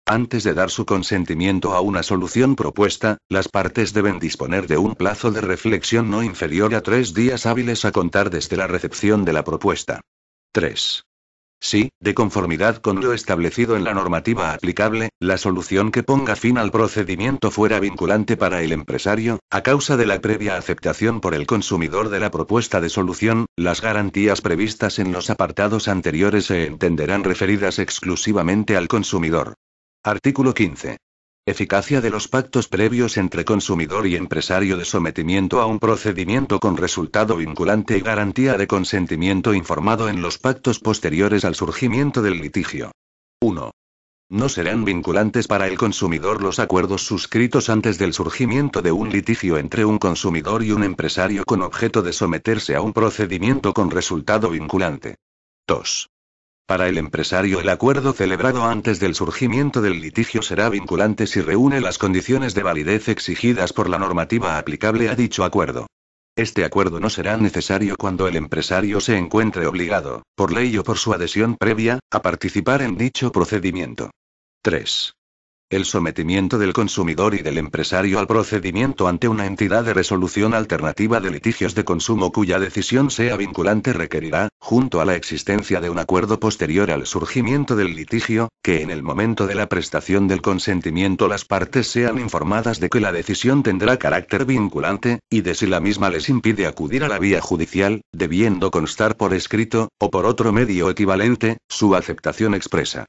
Antes de dar su consentimiento a una solución propuesta, las partes deben disponer de un plazo de reflexión no inferior a 3 días hábiles a contar desde la recepción de la propuesta. 3. Si, de conformidad con lo establecido en la normativa aplicable, la solución que ponga fin al procedimiento fuera vinculante para el empresario, a causa de la previa aceptación por el consumidor de la propuesta de solución, las garantías previstas en los apartados anteriores se entenderán referidas exclusivamente al consumidor. Artículo 15. Eficacia de los pactos previos entre consumidor y empresario de sometimiento a un procedimiento con resultado vinculante y garantía de consentimiento informado en los pactos posteriores al surgimiento del litigio. 1. No serán vinculantes para el consumidor los acuerdos suscritos antes del surgimiento de un litigio entre un consumidor y un empresario con objeto de someterse a un procedimiento con resultado vinculante. 2. Para el empresario el acuerdo celebrado antes del surgimiento del litigio será vinculante si reúne las condiciones de validez exigidas por la normativa aplicable a dicho acuerdo. Este acuerdo no será necesario cuando el empresario se encuentre obligado, por ley o por su adhesión previa, a participar en dicho procedimiento. 3. El sometimiento del consumidor y del empresario al procedimiento ante una entidad de resolución alternativa de litigios de consumo cuya decisión sea vinculante requerirá, junto a la existencia de un acuerdo posterior al surgimiento del litigio, que en el momento de la prestación del consentimiento las partes sean informadas de que la decisión tendrá carácter vinculante, y de si la misma les impide acudir a la vía judicial, debiendo constar por escrito, o por otro medio equivalente, su aceptación expresa.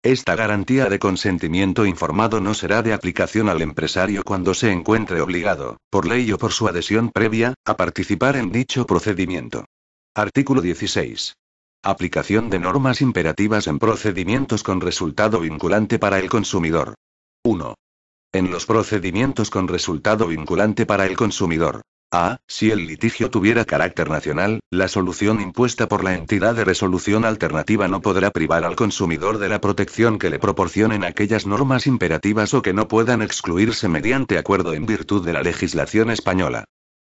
Esta garantía de consentimiento informado no será de aplicación al empresario cuando se encuentre obligado, por ley o por su adhesión previa, a participar en dicho procedimiento. Artículo 16. Aplicación de normas imperativas en procedimientos con resultado vinculante para el consumidor. 1. En los procedimientos con resultado vinculante para el consumidor. A. Si el litigio tuviera carácter nacional, la solución impuesta por la entidad de resolución alternativa no podrá privar al consumidor de la protección que le proporcionen aquellas normas imperativas o que no puedan excluirse mediante acuerdo en virtud de la legislación española.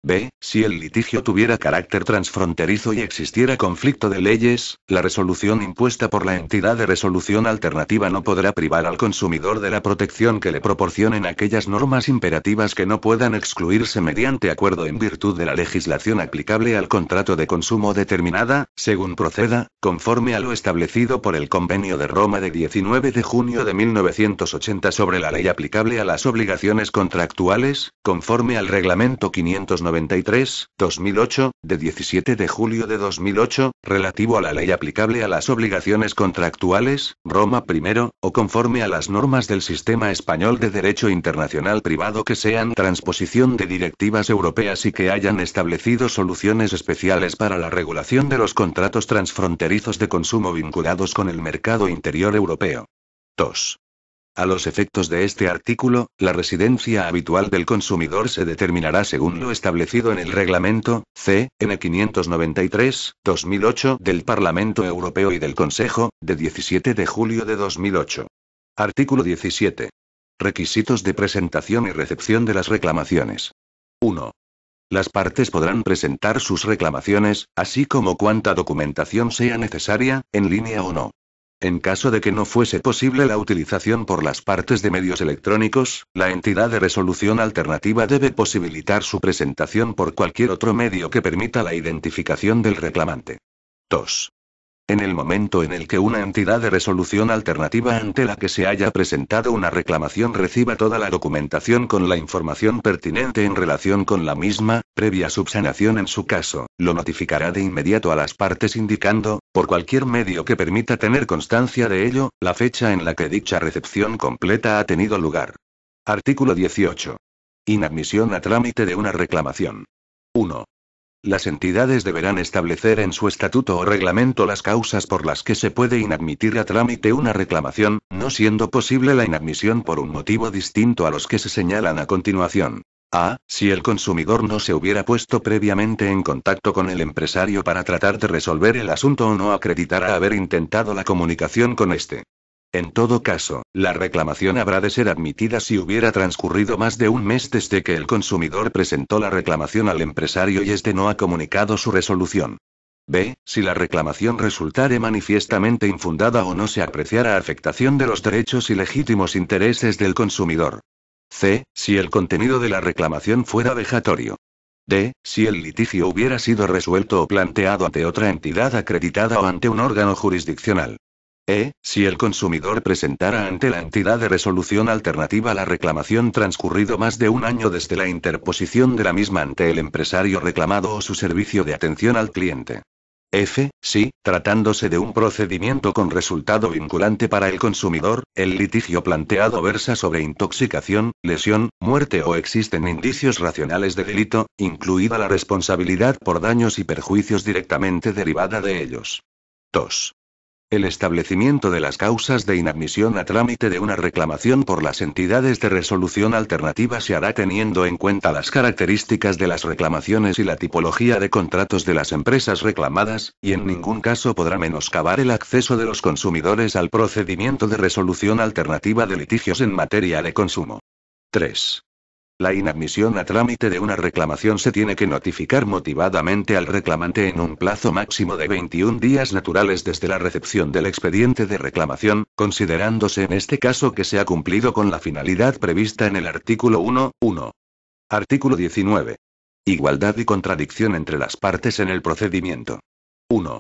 B. Si el litigio tuviera carácter transfronterizo y existiera conflicto de leyes, la resolución impuesta por la entidad de resolución alternativa no podrá privar al consumidor de la protección que le proporcionen aquellas normas imperativas que no puedan excluirse mediante acuerdo en virtud de la legislación aplicable al contrato de consumo determinada, según proceda, conforme a lo establecido por el Convenio de Roma de 19 de junio de 1980 sobre la ley aplicable a las obligaciones contractuales, conforme al Reglamento 593/2008, de 17 de julio de 2008, relativo a la ley aplicable a las obligaciones contractuales, Roma I, o conforme a las normas del Sistema Español de Derecho Internacional Privado que sean transposición de directivas europeas y que hayan establecido soluciones especiales para la regulación de los contratos transfronterizos de consumo vinculados con el mercado interior europeo. 2. A los efectos de este artículo, la residencia habitual del consumidor se determinará según lo establecido en el Reglamento (CE) N 593/2008 del Parlamento Europeo y del Consejo, de 17 de julio de 2008. Artículo 17. Requisitos de presentación y recepción de las reclamaciones. 1. Las partes podrán presentar sus reclamaciones, así como cuanta documentación sea necesaria, en línea o no. En caso de que no fuese posible la utilización por las partes de medios electrónicos, la entidad de resolución alternativa debe posibilitar su presentación por cualquier otro medio que permita la identificación del reclamante. 2. En el momento en el que una entidad de resolución alternativa ante la que se haya presentado una reclamación reciba toda la documentación con la información pertinente en relación con la misma, previa subsanación en su caso, lo notificará de inmediato a las partes indicando, por cualquier medio que permita tener constancia de ello, la fecha en la que dicha recepción completa ha tenido lugar. Artículo 18. Inadmisión a trámite de una reclamación. 1. Las entidades deberán establecer en su estatuto o reglamento las causas por las que se puede inadmitir a trámite una reclamación, no siendo posible la inadmisión por un motivo distinto a los que se señalan a continuación. A. Si el consumidor no se hubiera puesto previamente en contacto con el empresario para tratar de resolver el asunto o no acreditara haber intentado la comunicación con este. En todo caso, la reclamación habrá de ser admitida si hubiera transcurrido más de un mes desde que el consumidor presentó la reclamación al empresario y este no ha comunicado su resolución. B. Si la reclamación resultare manifiestamente infundada o no se apreciara afectación de los derechos y legítimos intereses del consumidor. C. Si el contenido de la reclamación fuera vejatorio. D. Si el litigio hubiera sido resuelto o planteado ante otra entidad acreditada o ante un órgano jurisdiccional. E. Si el consumidor presentara ante la entidad de resolución alternativa la reclamación transcurrido más de un año desde la interposición de la misma ante el empresario reclamado o su servicio de atención al cliente. F. Si, tratándose de un procedimiento con resultado vinculante para el consumidor, el litigio planteado versa sobre intoxicación, lesión, muerte o existen indicios racionales de delito, incluida la responsabilidad por daños y perjuicios directamente derivada de ellos. 2. El establecimiento de las causas de inadmisión a trámite de una reclamación por las entidades de resolución alternativa se hará teniendo en cuenta las características de las reclamaciones y la tipología de contratos de las empresas reclamadas, y en ningún caso podrá menoscabar el acceso de los consumidores al procedimiento de resolución alternativa de litigios en materia de consumo. 3. La inadmisión a trámite de una reclamación se tiene que notificar motivadamente al reclamante en un plazo máximo de 21 días naturales desde la recepción del expediente de reclamación, considerándose en este caso que se ha cumplido con la finalidad prevista en el artículo 1.1. Artículo 19. Igualdad y contradicción entre las partes en el procedimiento. 1.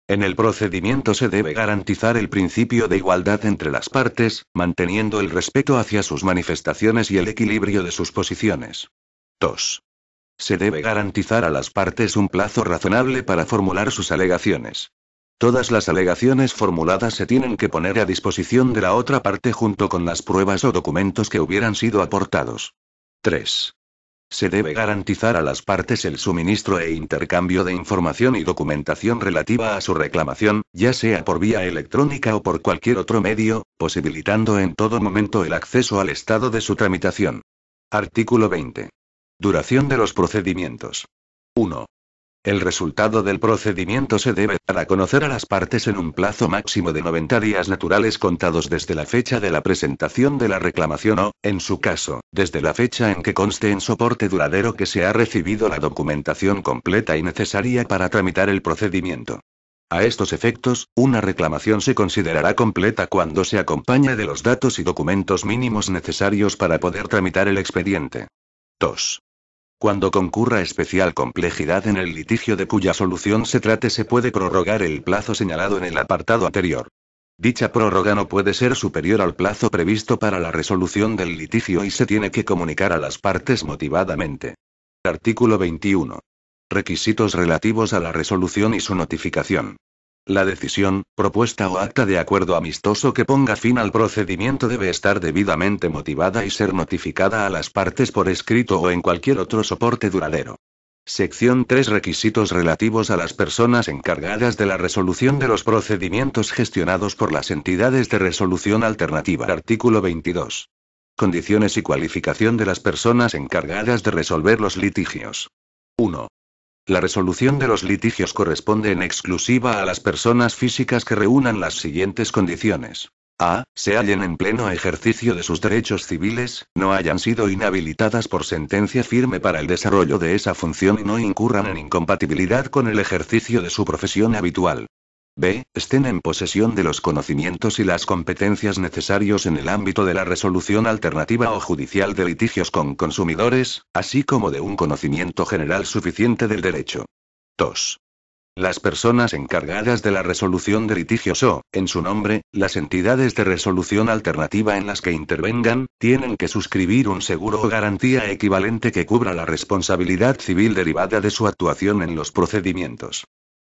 En el procedimiento se debe garantizar el principio de igualdad entre las partes, manteniendo el respeto hacia sus manifestaciones y el equilibrio de sus posiciones. 2. Se debe garantizar a las partes un plazo razonable para formular sus alegaciones. Todas las alegaciones formuladas se tienen que poner a disposición de la otra parte junto con las pruebas o documentos que hubieran sido aportados. 3. Se debe garantizar a las partes el suministro e intercambio de información y documentación relativa a su reclamación, ya sea por vía electrónica o por cualquier otro medio, posibilitando en todo momento el acceso al estado de su tramitación. Artículo 20. Duración de los procedimientos. 1. El resultado del procedimiento se debe dar a conocer a las partes en un plazo máximo de 90 días naturales contados desde la fecha de la presentación de la reclamación o, en su caso, desde la fecha en que conste en soporte duradero que se ha recibido la documentación completa y necesaria para tramitar el procedimiento. A estos efectos, una reclamación se considerará completa cuando se acompañe de los datos y documentos mínimos necesarios para poder tramitar el expediente. 2. Cuando concurra especial complejidad en el litigio de cuya solución se trate, se puede prorrogar el plazo señalado en el apartado anterior. Dicha prórroga no puede ser superior al plazo previsto para la resolución del litigio y se tiene que comunicar a las partes motivadamente. Artículo 21. Requisitos relativos a la resolución y su notificación. La decisión, propuesta o acta de acuerdo amistoso que ponga fin al procedimiento debe estar debidamente motivada y ser notificada a las partes por escrito o en cualquier otro soporte duradero. Sección 3. Requisitos relativos a las personas encargadas de la resolución de los procedimientos gestionados por las entidades de resolución alternativa. Artículo 22. Condiciones y cualificación de las personas encargadas de resolver los litigios. 1. La resolución de los litigios corresponde en exclusiva a las personas físicas que reúnan las siguientes condiciones. A. Se hallen en pleno ejercicio de sus derechos civiles, no hayan sido inhabilitadas por sentencia firme para el desarrollo de esa función y no incurran en incompatibilidad con el ejercicio de su profesión habitual. B. Estén en posesión de los conocimientos y las competencias necesarios en el ámbito de la resolución alternativa o judicial de litigios con consumidores, así como de un conocimiento general suficiente del derecho. 2. Las personas encargadas de la resolución de litigios o, en su nombre, las entidades de resolución alternativa en las que intervengan, tienen que suscribir un seguro o garantía equivalente que cubra la responsabilidad civil derivada de su actuación en los procedimientos.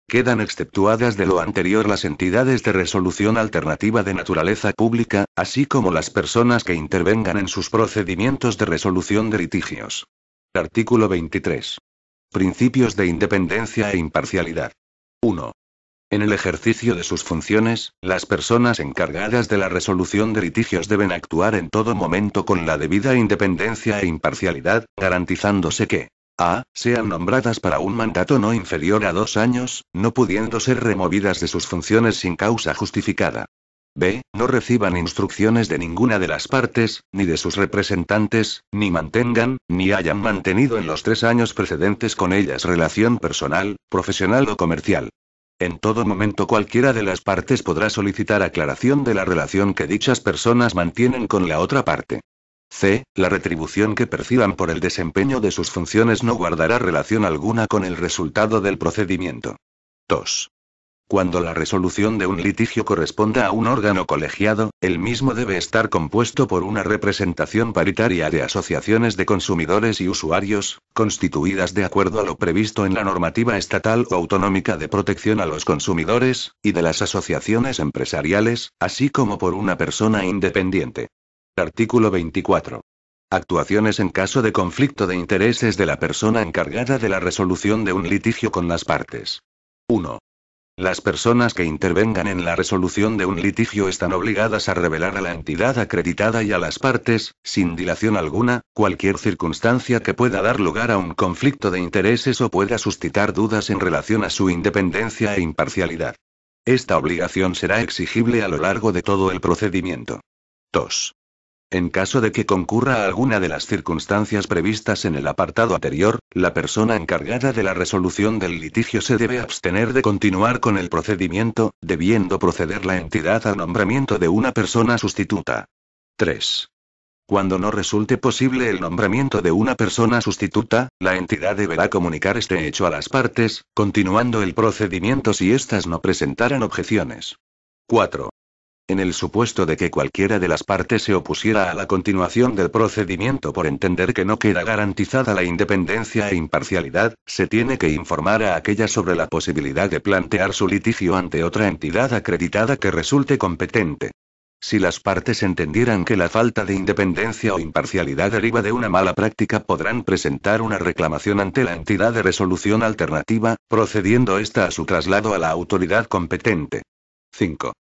Quedan exceptuadas de lo anterior las entidades de resolución alternativa de naturaleza pública, así como las personas que intervengan en sus procedimientos de resolución de litigios. Artículo 23. Principios de independencia e imparcialidad. 1. En el ejercicio de sus funciones, las personas encargadas de la resolución de litigios deben actuar en todo momento con la debida independencia e imparcialidad, garantizándose que a. Sean nombradas para un mandato no inferior a 2 años, no pudiendo ser removidas de sus funciones sin causa justificada. B. No reciban instrucciones de ninguna de las partes, ni de sus representantes, ni mantengan, ni hayan mantenido en los 3 años precedentes con ellas relación personal, profesional o comercial. En todo momento cualquiera de las partes podrá solicitar aclaración de la relación que dichas personas mantienen con la otra parte. C. La retribución que perciban por el desempeño de sus funciones no guardará relación alguna con el resultado del procedimiento. 2. Cuando la resolución de un litigio corresponda a un órgano colegiado, el mismo debe estar compuesto por una representación paritaria de asociaciones de consumidores y usuarios, constituidas de acuerdo a lo previsto en la normativa estatal o autonómica de protección a los consumidores, y de las asociaciones empresariales, así como por una persona independiente. Artículo 24. Actuaciones en caso de conflicto de intereses de la persona encargada de la resolución de un litigio con las partes. 1. Las personas que intervengan en la resolución de un litigio están obligadas a revelar a la entidad acreditada y a las partes, sin dilación alguna, cualquier circunstancia que pueda dar lugar a un conflicto de intereses o pueda suscitar dudas en relación a su independencia e imparcialidad. Esta obligación será exigible a lo largo de todo el procedimiento. 2. En caso de que concurra alguna de las circunstancias previstas en el apartado anterior, la persona encargada de la resolución del litigio se debe abstener de continuar con el procedimiento, debiendo proceder la entidad al nombramiento de una persona sustituta. 3. Cuando no resulte posible el nombramiento de una persona sustituta, la entidad deberá comunicar este hecho a las partes, continuando el procedimiento si éstas no presentaran objeciones. 4. En el supuesto de que cualquiera de las partes se opusiera a la continuación del procedimiento por entender que no queda garantizada la independencia e imparcialidad, se tiene que informar a aquella sobre la posibilidad de plantear su litigio ante otra entidad acreditada que resulte competente. Si las partes entendieran que la falta de independencia o imparcialidad deriva de una mala práctica, podrán presentar una reclamación ante la entidad de resolución alternativa, procediendo ésta a su traslado a la autoridad competente. 5.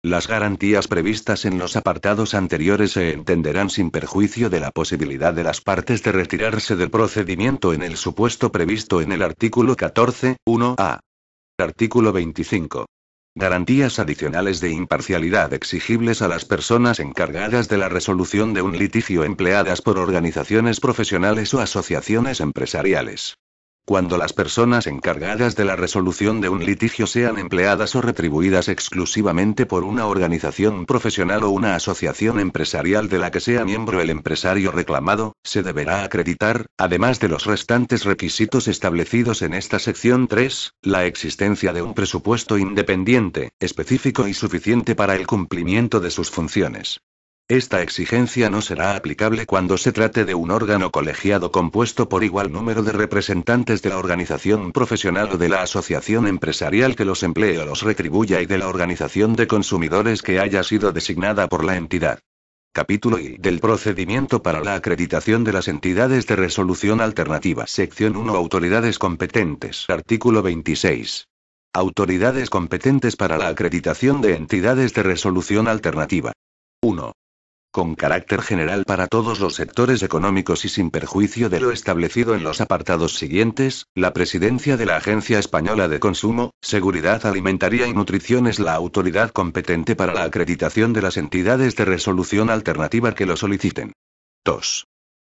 Las garantías previstas en los apartados anteriores se entenderán sin perjuicio de la posibilidad de las partes de retirarse del procedimiento en el supuesto previsto en el artículo 14, 1a. Artículo 25. Garantías adicionales de imparcialidad exigibles a las personas encargadas de la resolución de un litigio empleadas por organizaciones profesionales o asociaciones empresariales. Cuando las personas encargadas de la resolución de un litigio sean empleadas o retribuidas exclusivamente por una organización profesional o una asociación empresarial de la que sea miembro el empresario reclamado, se deberá acreditar, además de los restantes requisitos establecidos en esta sección 3, la existencia de un presupuesto independiente, específico y suficiente para el cumplimiento de sus funciones. Esta exigencia no será aplicable cuando se trate de un órgano colegiado compuesto por igual número de representantes de la organización profesional o de la asociación empresarial que los emplee o los retribuya y de la organización de consumidores que haya sido designada por la entidad. Capítulo I del procedimiento para la acreditación de las entidades de resolución alternativa. Sección 1. Autoridades competentes. Artículo 26. Autoridades competentes para la acreditación de entidades de resolución alternativa. 1. Con carácter general para todos los sectores económicos y sin perjuicio de lo establecido en los apartados siguientes, la presidencia de la Agencia Española de Consumo, Seguridad Alimentaria y Nutrición es la autoridad competente para la acreditación de las entidades de resolución alternativa que lo soliciten. 2.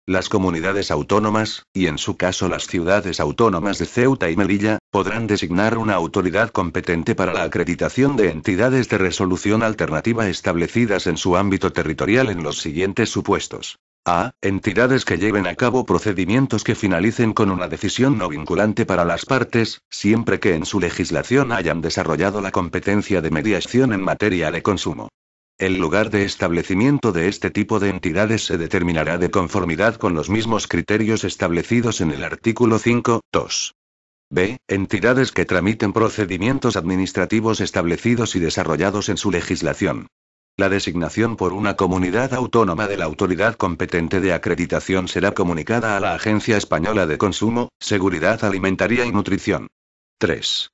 Las comunidades autónomas, y en su caso las ciudades autónomas de Ceuta y Melilla, podrán designar una autoridad competente para la acreditación de entidades de resolución alternativa establecidas en su ámbito territorial en los siguientes supuestos. A. Entidades que lleven a cabo procedimientos que finalicen con una decisión no vinculante para las partes, siempre que en su legislación hayan desarrollado la competencia de mediación en materia de consumo. El lugar de establecimiento de este tipo de entidades se determinará de conformidad con los mismos criterios establecidos en el artículo 5, 2. B. Entidades que tramiten procedimientos administrativos establecidos y desarrollados en su legislación. La designación por una comunidad autónoma de la autoridad competente de acreditación será comunicada a la Agencia Española de Consumo, Seguridad Alimentaria y Nutrición. 3.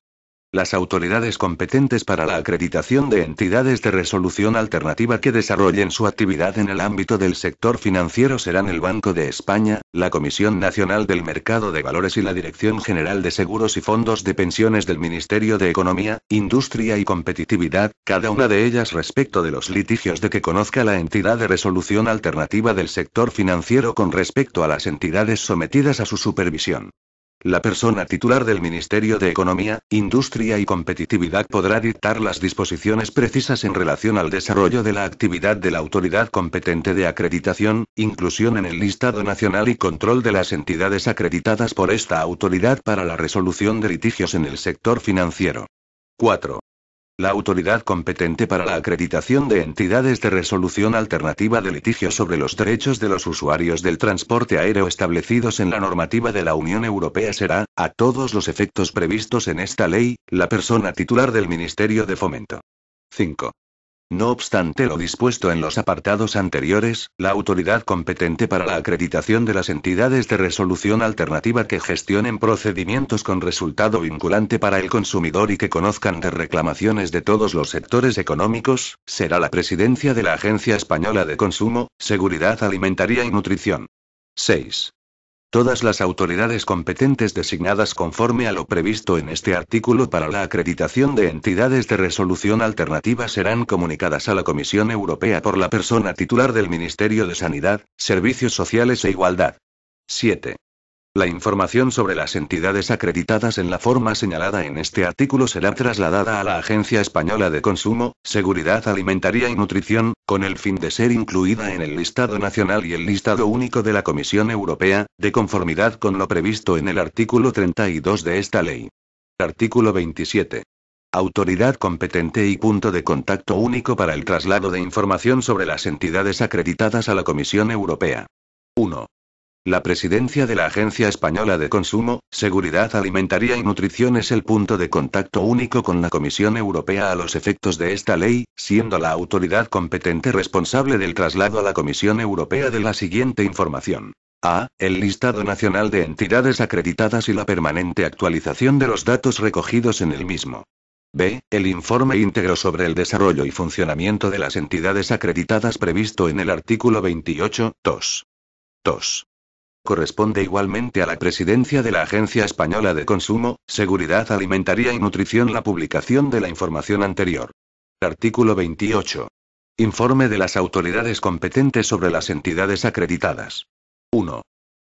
Las autoridades competentes para la acreditación de entidades de resolución alternativa que desarrollen su actividad en el ámbito del sector financiero serán el Banco de España, la Comisión Nacional del Mercado de Valores y la Dirección General de Seguros y Fondos de Pensiones del Ministerio de Economía, Industria y Competitividad, cada una de ellas respecto de los litigios de que conozca la entidad de resolución alternativa del sector financiero con respecto a las entidades sometidas a su supervisión. La persona titular del Ministerio de Economía, Industria y Competitividad podrá dictar las disposiciones precisas en relación al desarrollo de la actividad de la autoridad competente de acreditación, inclusión en el listado nacional y control de las entidades acreditadas por esta autoridad para la resolución de litigios en el sector financiero. 4. La autoridad competente para la acreditación de entidades de resolución alternativa de litigios sobre los derechos de los usuarios del transporte aéreo establecidos en la normativa de la Unión Europea será, a todos los efectos previstos en esta ley, la persona titular del Ministerio de Fomento. 5. No obstante lo dispuesto en los apartados anteriores, la autoridad competente para la acreditación de las entidades de resolución alternativa que gestionen procedimientos con resultado vinculante para el consumidor y que conozcan de reclamaciones de todos los sectores económicos, será la presidencia de la Agencia Española de Consumo, Seguridad Alimentaria y Nutrición. 6. Todas las autoridades competentes designadas conforme a lo previsto en este artículo para la acreditación de entidades de resolución alternativa serán comunicadas a la Comisión Europea por la persona titular del Ministerio de Sanidad, Servicios Sociales e Igualdad. 7. La información sobre las entidades acreditadas en la forma señalada en este artículo será trasladada a la Agencia Española de Consumo, Seguridad Alimentaria y Nutrición, con el fin de ser incluida en el listado nacional y el listado único de la Comisión Europea, de conformidad con lo previsto en el artículo 32 de esta ley. Artículo 27. Autoridad competente y punto de contacto único para el traslado de información sobre las entidades acreditadas a la Comisión Europea. 1. La presidencia de la Agencia Española de Consumo, Seguridad Alimentaria y Nutrición es el punto de contacto único con la Comisión Europea a los efectos de esta ley, siendo la autoridad competente responsable del traslado a la Comisión Europea de la siguiente información. A. El listado nacional de entidades acreditadas y la permanente actualización de los datos recogidos en el mismo. B. El informe íntegro sobre el desarrollo y funcionamiento de las entidades acreditadas previsto en el artículo 28, 2. 2. Corresponde igualmente a la presidencia de la Agencia Española de Consumo, Seguridad Alimentaria y Nutrición la publicación de la información anterior. Artículo 28. Informe de las autoridades competentes sobre las entidades acreditadas. 1.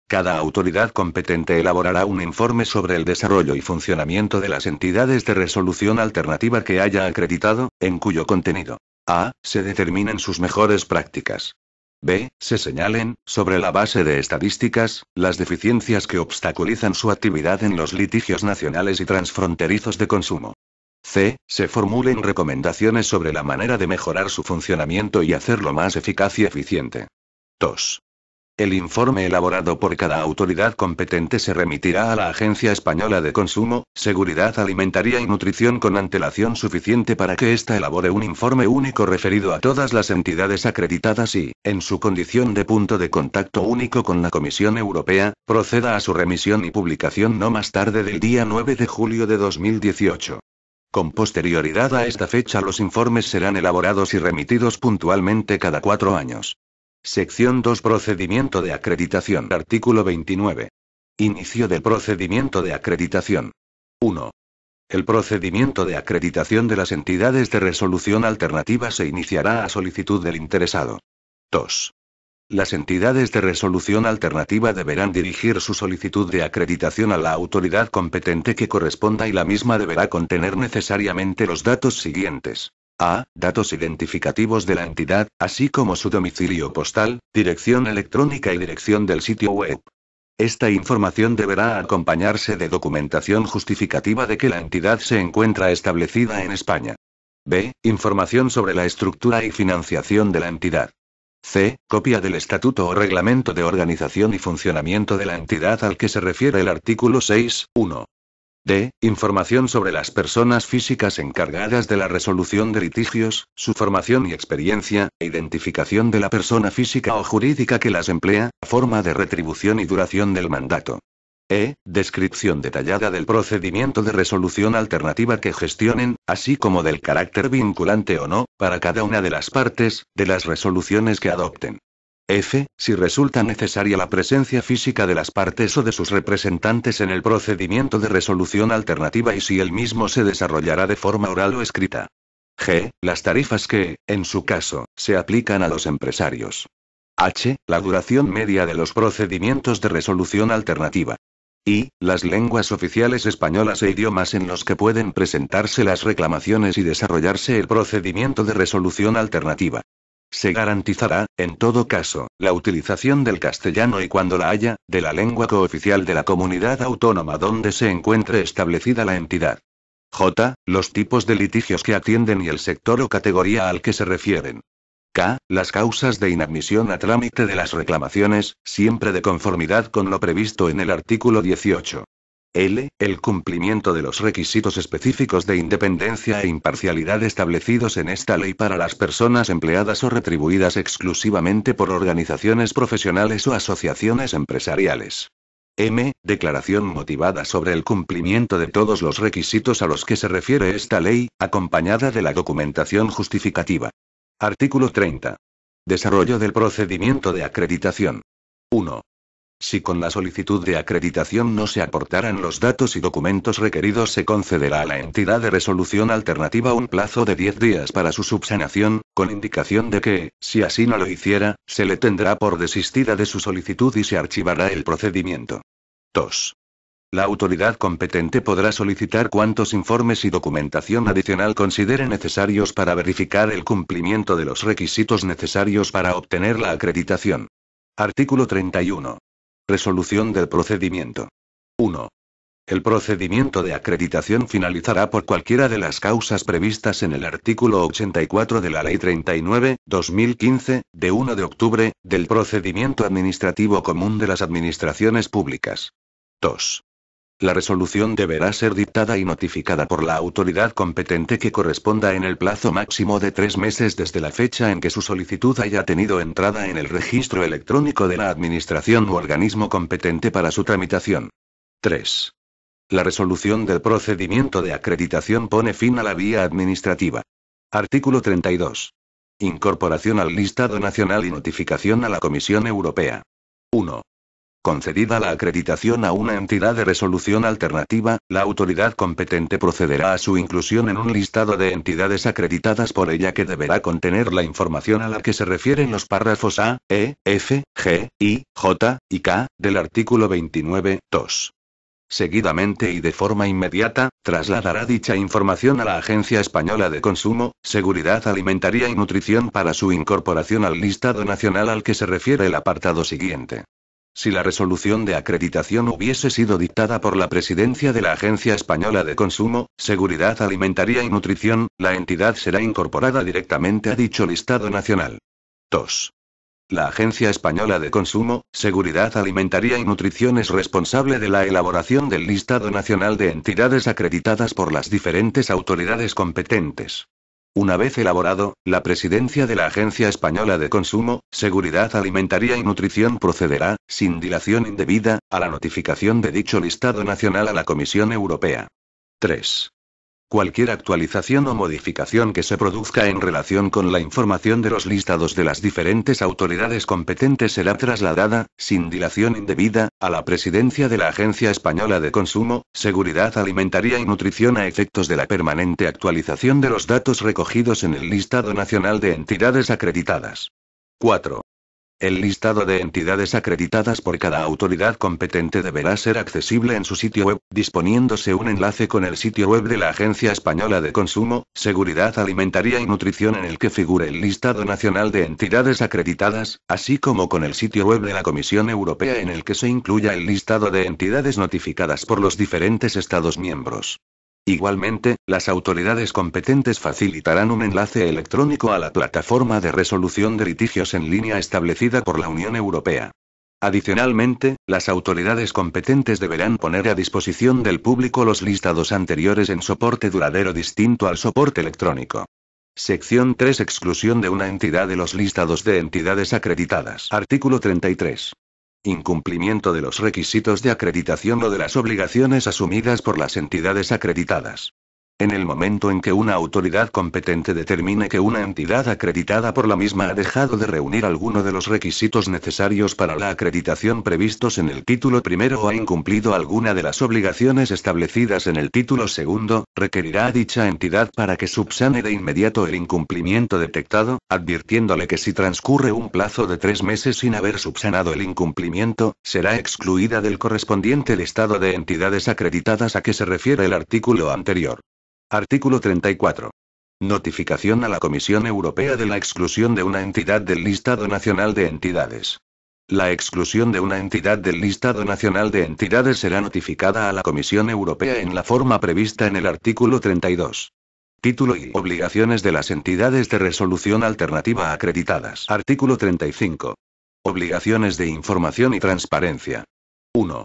Cada autoridad competente elaborará un informe sobre el desarrollo y funcionamiento de las entidades de resolución alternativa que haya acreditado, en cuyo contenido A. Se determinen sus mejores prácticas. B. Se señalen, sobre la base de estadísticas, las deficiencias que obstaculizan su actividad en los litigios nacionales y transfronterizos de consumo. C. Se formulen recomendaciones sobre la manera de mejorar su funcionamiento y hacerlo más eficaz y eficiente. 2. El informe elaborado por cada autoridad competente se remitirá a la Agencia Española de Consumo, Seguridad Alimentaria y Nutrición con antelación suficiente para que ésta elabore un informe único referido a todas las entidades acreditadas y, en su condición de punto de contacto único con la Comisión Europea, proceda a su remisión y publicación no más tarde del día 9 de julio de 2018. Con posterioridad a esta fecha los informes serán elaborados y remitidos puntualmente cada 4 años. Sección 2. Procedimiento de acreditación. Artículo 29. Inicio del procedimiento de acreditación. 1. El procedimiento de acreditación de las entidades de resolución alternativa se iniciará a solicitud del interesado. 2. Las entidades de resolución alternativa deberán dirigir su solicitud de acreditación a la autoridad competente que corresponda y la misma deberá contener necesariamente los datos siguientes. A. Datos identificativos de la entidad, así como su domicilio postal, dirección electrónica y dirección del sitio web. Esta información deberá acompañarse de documentación justificativa de que la entidad se encuentra establecida en España. B. Información sobre la estructura y financiación de la entidad. C. Copia del estatuto o reglamento de organización y funcionamiento de la entidad al que se refiere el artículo 6.1. D. Información sobre las personas físicas encargadas de la resolución de litigios, su formación y experiencia, identificación de la persona física o jurídica que las emplea, forma de retribución y duración del mandato. Descripción detallada del procedimiento de resolución alternativa que gestionen, así como del carácter vinculante o no, para cada una de las partes, de las resoluciones que adopten. F. Si resulta necesaria la presencia física de las partes o de sus representantes en el procedimiento de resolución alternativa y si el mismo se desarrollará de forma oral o escrita. G. Las tarifas que, en su caso, se aplican a los empresarios. H. La duración media de los procedimientos de resolución alternativa. I. Las lenguas oficiales españolas e idiomas en los que pueden presentarse las reclamaciones y desarrollarse el procedimiento de resolución alternativa. Se garantizará, en todo caso, la utilización del castellano y cuando la haya, de la lengua cooficial de la comunidad autónoma donde se encuentre establecida la entidad. J. Los tipos de litigios que atienden y el sector o categoría al que se refieren. K. Las causas de inadmisión a trámite de las reclamaciones, siempre de conformidad con lo previsto en el artículo 18. L. El cumplimiento de los requisitos específicos de independencia e imparcialidad establecidos en esta ley para las personas empleadas o retribuidas exclusivamente por organizaciones profesionales o asociaciones empresariales. M. Declaración motivada sobre el cumplimiento de todos los requisitos a los que se refiere esta ley, acompañada de la documentación justificativa. Artículo 30. Desarrollo del procedimiento de acreditación. 1. Si con la solicitud de acreditación no se aportaran los datos y documentos requeridos, se concederá a la entidad de resolución alternativa un plazo de 10 días para su subsanación, con indicación de que, si así no lo hiciera, se le tendrá por desistida de su solicitud y se archivará el procedimiento. 2. La autoridad competente podrá solicitar cuantos informes y documentación adicional considere necesarios para verificar el cumplimiento de los requisitos necesarios para obtener la acreditación. Artículo 31. Resolución del procedimiento. 1. El procedimiento de acreditación finalizará por cualquiera de las causas previstas en el artículo 84 de la Ley 39/2015, de 1 de octubre, del procedimiento administrativo común de las administraciones públicas. 2. La resolución deberá ser dictada y notificada por la autoridad competente que corresponda en el plazo máximo de 3 meses desde la fecha en que su solicitud haya tenido entrada en el registro electrónico de la administración u organismo competente para su tramitación. 3. La resolución del procedimiento de acreditación pone fin a la vía administrativa. Artículo 32. Incorporación al listado nacional y notificación a la Comisión Europea. 1. Concedida la acreditación a una entidad de resolución alternativa, la autoridad competente procederá a su inclusión en un listado de entidades acreditadas por ella que deberá contener la información a la que se refieren los párrafos A, E, F, G, I, J, y K, del artículo 29.2. Seguidamente y de forma inmediata, trasladará dicha información a la Agencia Española de Consumo, Seguridad Alimentaria y Nutrición para su incorporación al listado nacional al que se refiere el apartado siguiente. Si la resolución de acreditación hubiese sido dictada por la presidencia de la Agencia Española de Consumo, Seguridad Alimentaria y Nutrición, la entidad será incorporada directamente a dicho listado nacional. 2. La Agencia Española de Consumo, Seguridad Alimentaria y Nutrición es responsable de la elaboración del listado nacional de entidades acreditadas por las diferentes autoridades competentes. Una vez elaborado, la presidencia de la Agencia Española de Consumo, Seguridad Alimentaria y Nutrición procederá, sin dilación indebida, a la notificación de dicho listado nacional a la Comisión Europea. 3. Cualquier actualización o modificación que se produzca en relación con la información de los listados de las diferentes autoridades competentes será trasladada, sin dilación indebida, a la presidencia de la Agencia Española de Consumo, Seguridad Alimentaria y Nutrición a efectos de la permanente actualización de los datos recogidos en el listado nacional de entidades acreditadas. 4. El listado de entidades acreditadas por cada autoridad competente deberá ser accesible en su sitio web, disponiéndose un enlace con el sitio web de la Agencia Española de Consumo, Seguridad Alimentaria y Nutrición en el que figure el listado nacional de entidades acreditadas, así como con el sitio web de la Comisión Europea en el que se incluya el listado de entidades notificadas por los diferentes Estados miembros. Igualmente, las autoridades competentes facilitarán un enlace electrónico a la plataforma de resolución de litigios en línea establecida por la Unión Europea. Adicionalmente, las autoridades competentes deberán poner a disposición del público los listados anteriores en soporte duradero distinto al soporte electrónico. Sección 3. Exclusión de una entidad de los listados de entidades acreditadas. Artículo 33. Incumplimiento de los requisitos de acreditación o de las obligaciones asumidas por las entidades acreditadas. En el momento en que una autoridad competente determine que una entidad acreditada por la misma ha dejado de reunir alguno de los requisitos necesarios para la acreditación previstos en el título primero o ha incumplido alguna de las obligaciones establecidas en el título segundo, requerirá a dicha entidad para que subsane de inmediato el incumplimiento detectado, advirtiéndole que si transcurre un plazo de 3 meses sin haber subsanado el incumplimiento, será excluida del correspondiente listado de entidades acreditadas a que se refiere el artículo anterior. Artículo 34. Notificación a la Comisión Europea de la exclusión de una entidad del listado nacional de entidades. La exclusión de una entidad del listado nacional de entidades será notificada a la Comisión Europea en la forma prevista en el artículo 32. Título y obligaciones de las entidades de resolución alternativa acreditadas. Artículo 35. Obligaciones de información y transparencia. 1.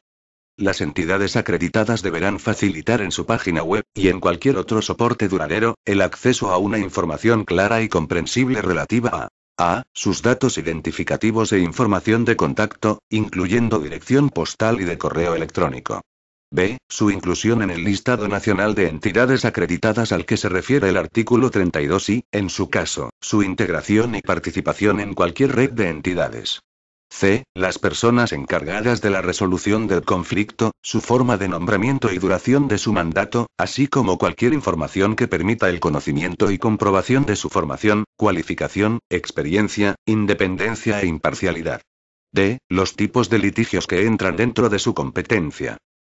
Las entidades acreditadas deberán facilitar en su página web, y en cualquier otro soporte duradero, el acceso a una información clara y comprensible relativa a sus datos identificativos e información de contacto, incluyendo dirección postal y de correo electrónico. B. Su inclusión en el listado nacional de entidades acreditadas al que se refiere el artículo 32 y, en su caso, su integración y participación en cualquier red de entidades. C. Las personas encargadas de la resolución del conflicto, su forma de nombramiento y duración de su mandato, así como cualquier información que permita el conocimiento y comprobación de su formación, cualificación, experiencia, independencia e imparcialidad. D. Los tipos de litigios que entran dentro de su competencia.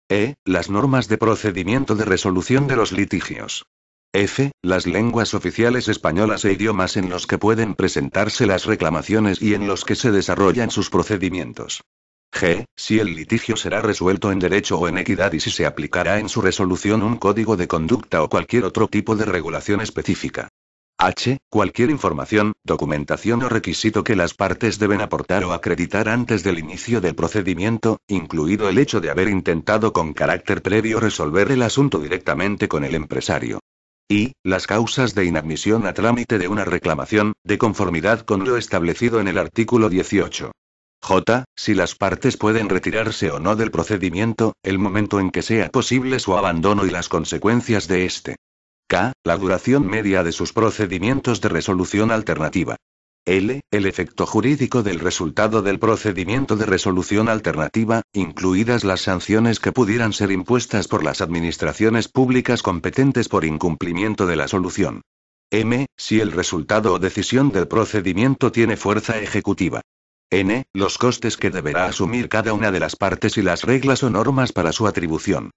E. Las normas de procedimiento de resolución de los litigios. F. Las lenguas oficiales españolas e idiomas en los que pueden presentarse las reclamaciones y en los que se desarrollan sus procedimientos. G. Si el litigio será resuelto en derecho o en equidad y si se aplicará en su resolución un código de conducta o cualquier otro tipo de regulación específica. H. Cualquier información, documentación o requisito que las partes deben aportar o acreditar antes del inicio del procedimiento, incluido el hecho de haber intentado con carácter previo resolver el asunto directamente con el empresario. Y, las causas de inadmisión a trámite de una reclamación, de conformidad con lo establecido en el artículo 18. J. Si las partes pueden retirarse o no del procedimiento, el momento en que sea posible su abandono y las consecuencias de este. K. La duración media de sus procedimientos de resolución alternativa. L. El efecto jurídico del resultado del procedimiento de resolución alternativa, incluidas las sanciones que pudieran ser impuestas por las administraciones públicas competentes por incumplimiento de la solución. M. Si el resultado o decisión del procedimiento tiene fuerza ejecutiva. N. Los costes que deberá asumir cada una de las partes y las reglas o normas para su atribución.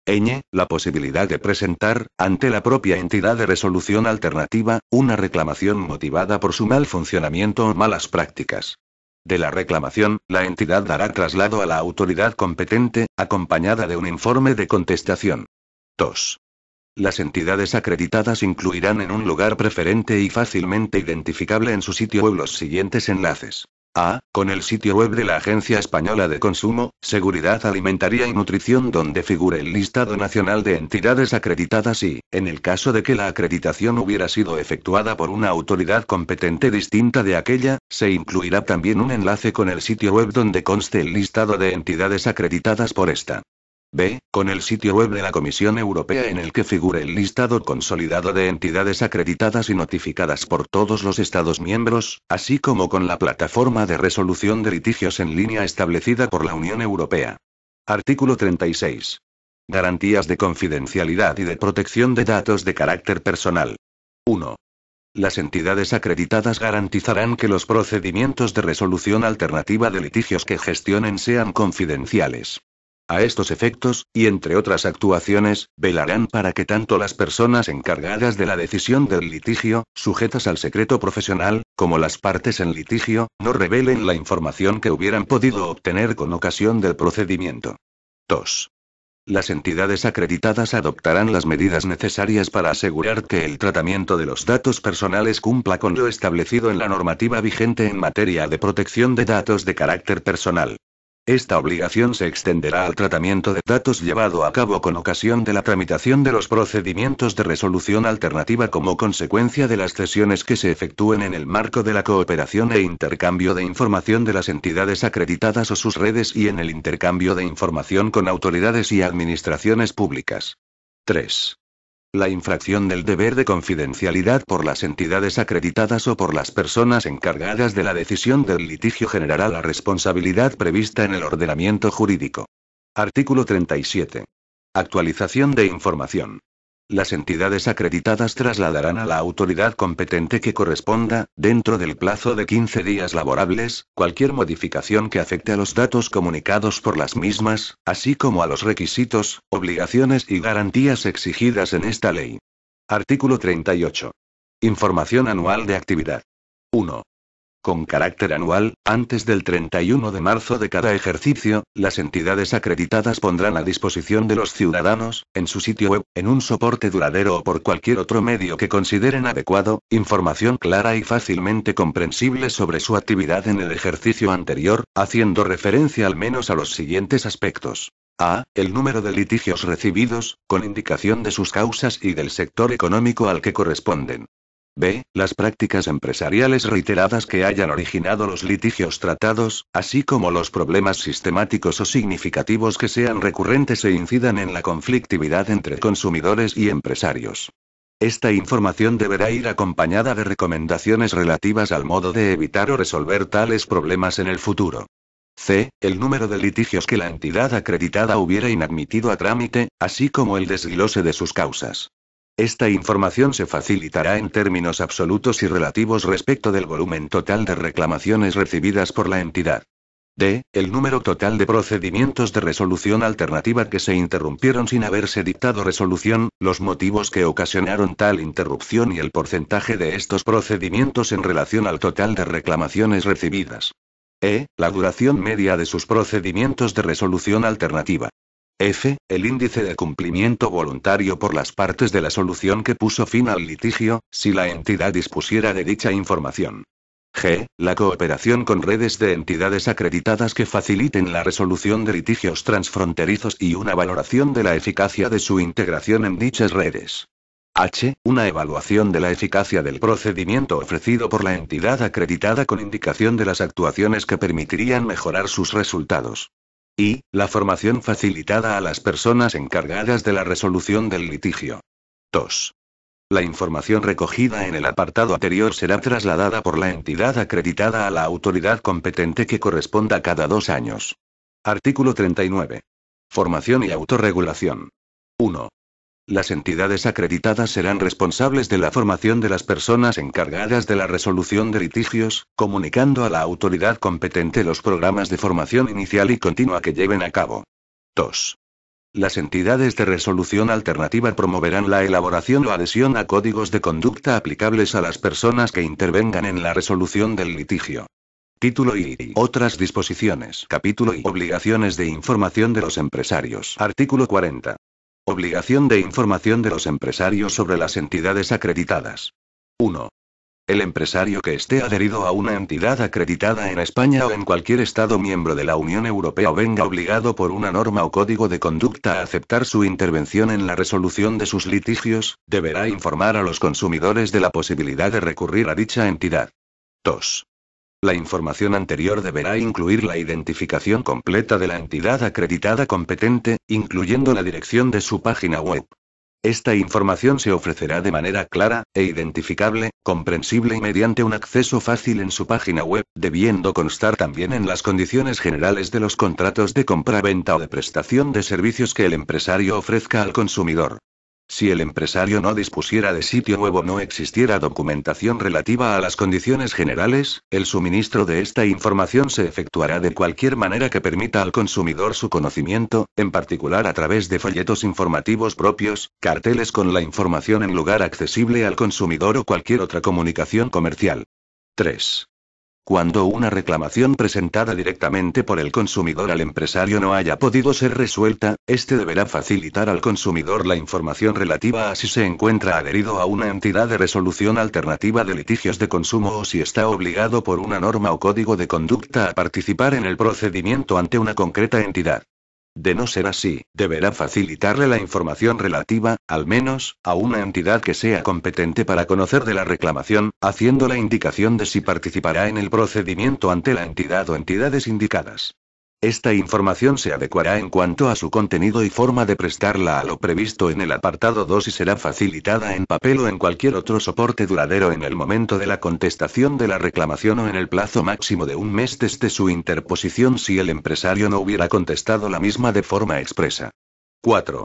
Ñ. La posibilidad de presentar, ante la propia entidad de resolución alternativa, una reclamación motivada por su mal funcionamiento o malas prácticas. De la reclamación, la entidad dará traslado a la autoridad competente, acompañada de un informe de contestación. 2. Las entidades acreditadas incluirán en un lugar preferente y fácilmente identificable en su sitio web los siguientes enlaces. A. Con el sitio web de la Agencia Española de Consumo, Seguridad Alimentaria y Nutrición donde figure el listado nacional de entidades acreditadas y, en el caso de que la acreditación hubiera sido efectuada por una autoridad competente distinta de aquella, se incluirá también un enlace con el sitio web donde conste el listado de entidades acreditadas por esta. B. Con el sitio web de la Comisión Europea en el que figure el listado consolidado de entidades acreditadas y notificadas por todos los Estados miembros, así como con la plataforma de resolución de litigios en línea establecida por la Unión Europea. Artículo 36. Garantías de confidencialidad y de protección de datos de carácter personal. 1. Las entidades acreditadas garantizarán que los procedimientos de resolución alternativa de litigios que gestionen sean confidenciales. A estos efectos, y entre otras actuaciones, velarán para que tanto las personas encargadas de la decisión del litigio, sujetas al secreto profesional, como las partes en litigio, no revelen la información que hubieran podido obtener con ocasión del procedimiento. 2. Las entidades acreditadas adoptarán las medidas necesarias para asegurar que el tratamiento de los datos personales cumpla con lo establecido en la normativa vigente en materia de protección de datos de carácter personal. Esta obligación se extenderá al tratamiento de datos llevado a cabo con ocasión de la tramitación de los procedimientos de resolución alternativa como consecuencia de las cesiones que se efectúen en el marco de la cooperación e intercambio de información de las entidades acreditadas o sus redes y en el intercambio de información con autoridades y administraciones públicas. 3. La infracción del deber de confidencialidad por las entidades acreditadas o por las personas encargadas de la decisión del litigio generará la responsabilidad prevista en el ordenamiento jurídico. Artículo 37. Actualización de información. Las entidades acreditadas trasladarán a la autoridad competente que corresponda, dentro del plazo de 15 días laborables, cualquier modificación que afecte a los datos comunicados por las mismas, así como a los requisitos, obligaciones y garantías exigidas en esta ley. Artículo 38. Información anual de actividad. 1. Con carácter anual, antes del 31 de marzo de cada ejercicio, las entidades acreditadas pondrán a disposición de los ciudadanos, en su sitio web, en un soporte duradero o por cualquier otro medio que consideren adecuado, información clara y fácilmente comprensible sobre su actividad en el ejercicio anterior, haciendo referencia al menos a los siguientes aspectos. A. El número de litigios recibidos, con indicación de sus causas y del sector económico al que corresponden. B. Las prácticas empresariales reiteradas que hayan originado los litigios tratados, así como los problemas sistemáticos o significativos que sean recurrentes e incidan en la conflictividad entre consumidores y empresarios. Esta información deberá ir acompañada de recomendaciones relativas al modo de evitar o resolver tales problemas en el futuro. C. El número de litigios que la entidad acreditada hubiera inadmitido a trámite, así como el desglose de sus causas. Esta información se facilitará en términos absolutos y relativos respecto del volumen total de reclamaciones recibidas por la entidad. D. El número total de procedimientos de resolución alternativa que se interrumpieron sin haberse dictado resolución, los motivos que ocasionaron tal interrupción y el porcentaje de estos procedimientos en relación al total de reclamaciones recibidas. E. La duración media de sus procedimientos de resolución alternativa. F. El índice de cumplimiento voluntario por las partes de la solución que puso fin al litigio, si la entidad dispusiera de dicha información. G. La cooperación con redes de entidades acreditadas que faciliten la resolución de litigios transfronterizos y una valoración de la eficacia de su integración en dichas redes. H. Una evaluación de la eficacia del procedimiento ofrecido por la entidad acreditada con indicación de las actuaciones que permitirían mejorar sus resultados. Y, la formación facilitada a las personas encargadas de la resolución del litigio. 2. La información recogida en el apartado anterior será trasladada por la entidad acreditada a la autoridad competente que corresponda cada 2 años. Artículo 39. Formación y autorregulación. 1. Las entidades acreditadas serán responsables de la formación de las personas encargadas de la resolución de litigios, comunicando a la autoridad competente los programas de formación inicial y continua que lleven a cabo. 2. Las entidades de resolución alternativa promoverán la elaboración o adhesión a códigos de conducta aplicables a las personas que intervengan en la resolución del litigio. Título y otras disposiciones. Capítulo y obligaciones de información de los empresarios. Artículo 40. Obligación de información de los empresarios sobre las entidades acreditadas. 1. El empresario que esté adherido a una entidad acreditada en España o en cualquier Estado miembro de la Unión Europea o venga obligado por una norma o código de conducta a aceptar su intervención en la resolución de sus litigios, deberá informar a los consumidores de la posibilidad de recurrir a dicha entidad. 2. La información anterior deberá incluir la identificación completa de la entidad acreditada competente, incluyendo la dirección de su página web. Esta información se ofrecerá de manera clara, e identificable, comprensible y mediante un acceso fácil en su página web, debiendo constar también en las condiciones generales de los contratos de compra-venta o de prestación de servicios que el empresario ofrezca al consumidor. Si el empresario no dispusiera de sitio web o no existiera documentación relativa a las condiciones generales, el suministro de esta información se efectuará de cualquier manera que permita al consumidor su conocimiento, en particular a través de folletos informativos propios, carteles con la información en lugar accesible al consumidor o cualquier otra comunicación comercial. 3. Cuando una reclamación presentada directamente por el consumidor al empresario no haya podido ser resuelta, este deberá facilitar al consumidor la información relativa a si se encuentra adherido a una entidad de resolución alternativa de litigios de consumo o si está obligado por una norma o código de conducta a participar en el procedimiento ante una concreta entidad. De no ser así, deberá facilitarle la información relativa, al menos, a una entidad que sea competente para conocer de la reclamación, haciendo la indicación de si participará en el procedimiento ante la entidad o entidades indicadas. Esta información se adecuará en cuanto a su contenido y forma de prestarla a lo previsto en el apartado 2 y será facilitada en papel o en cualquier otro soporte duradero en el momento de la contestación de la reclamación o en el plazo máximo de un mes desde su interposición si el empresario no hubiera contestado la misma de forma expresa. 4.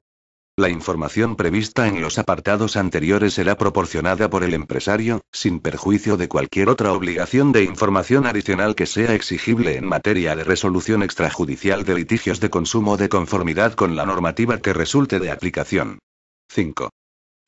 La información prevista en los apartados anteriores será proporcionada por el empresario, sin perjuicio de cualquier otra obligación de información adicional que sea exigible en materia de resolución extrajudicial de litigios de consumo de conformidad con la normativa que resulte de aplicación. 5.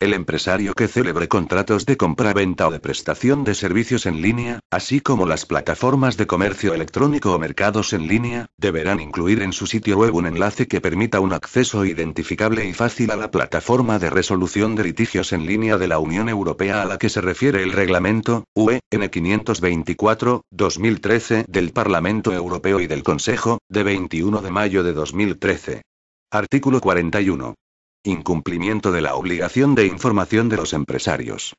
El empresario que celebre contratos de compra-venta o de prestación de servicios en línea, así como las plataformas de comercio electrónico o mercados en línea, deberán incluir en su sitio web un enlace que permita un acceso identificable y fácil a la plataforma de resolución de litigios en línea de la Unión Europea a la que se refiere el Reglamento (UE) N 524/2013 del Parlamento Europeo y del Consejo, de 21 de mayo de 2013. Artículo 41. Incumplimiento de la obligación de información de los empresarios.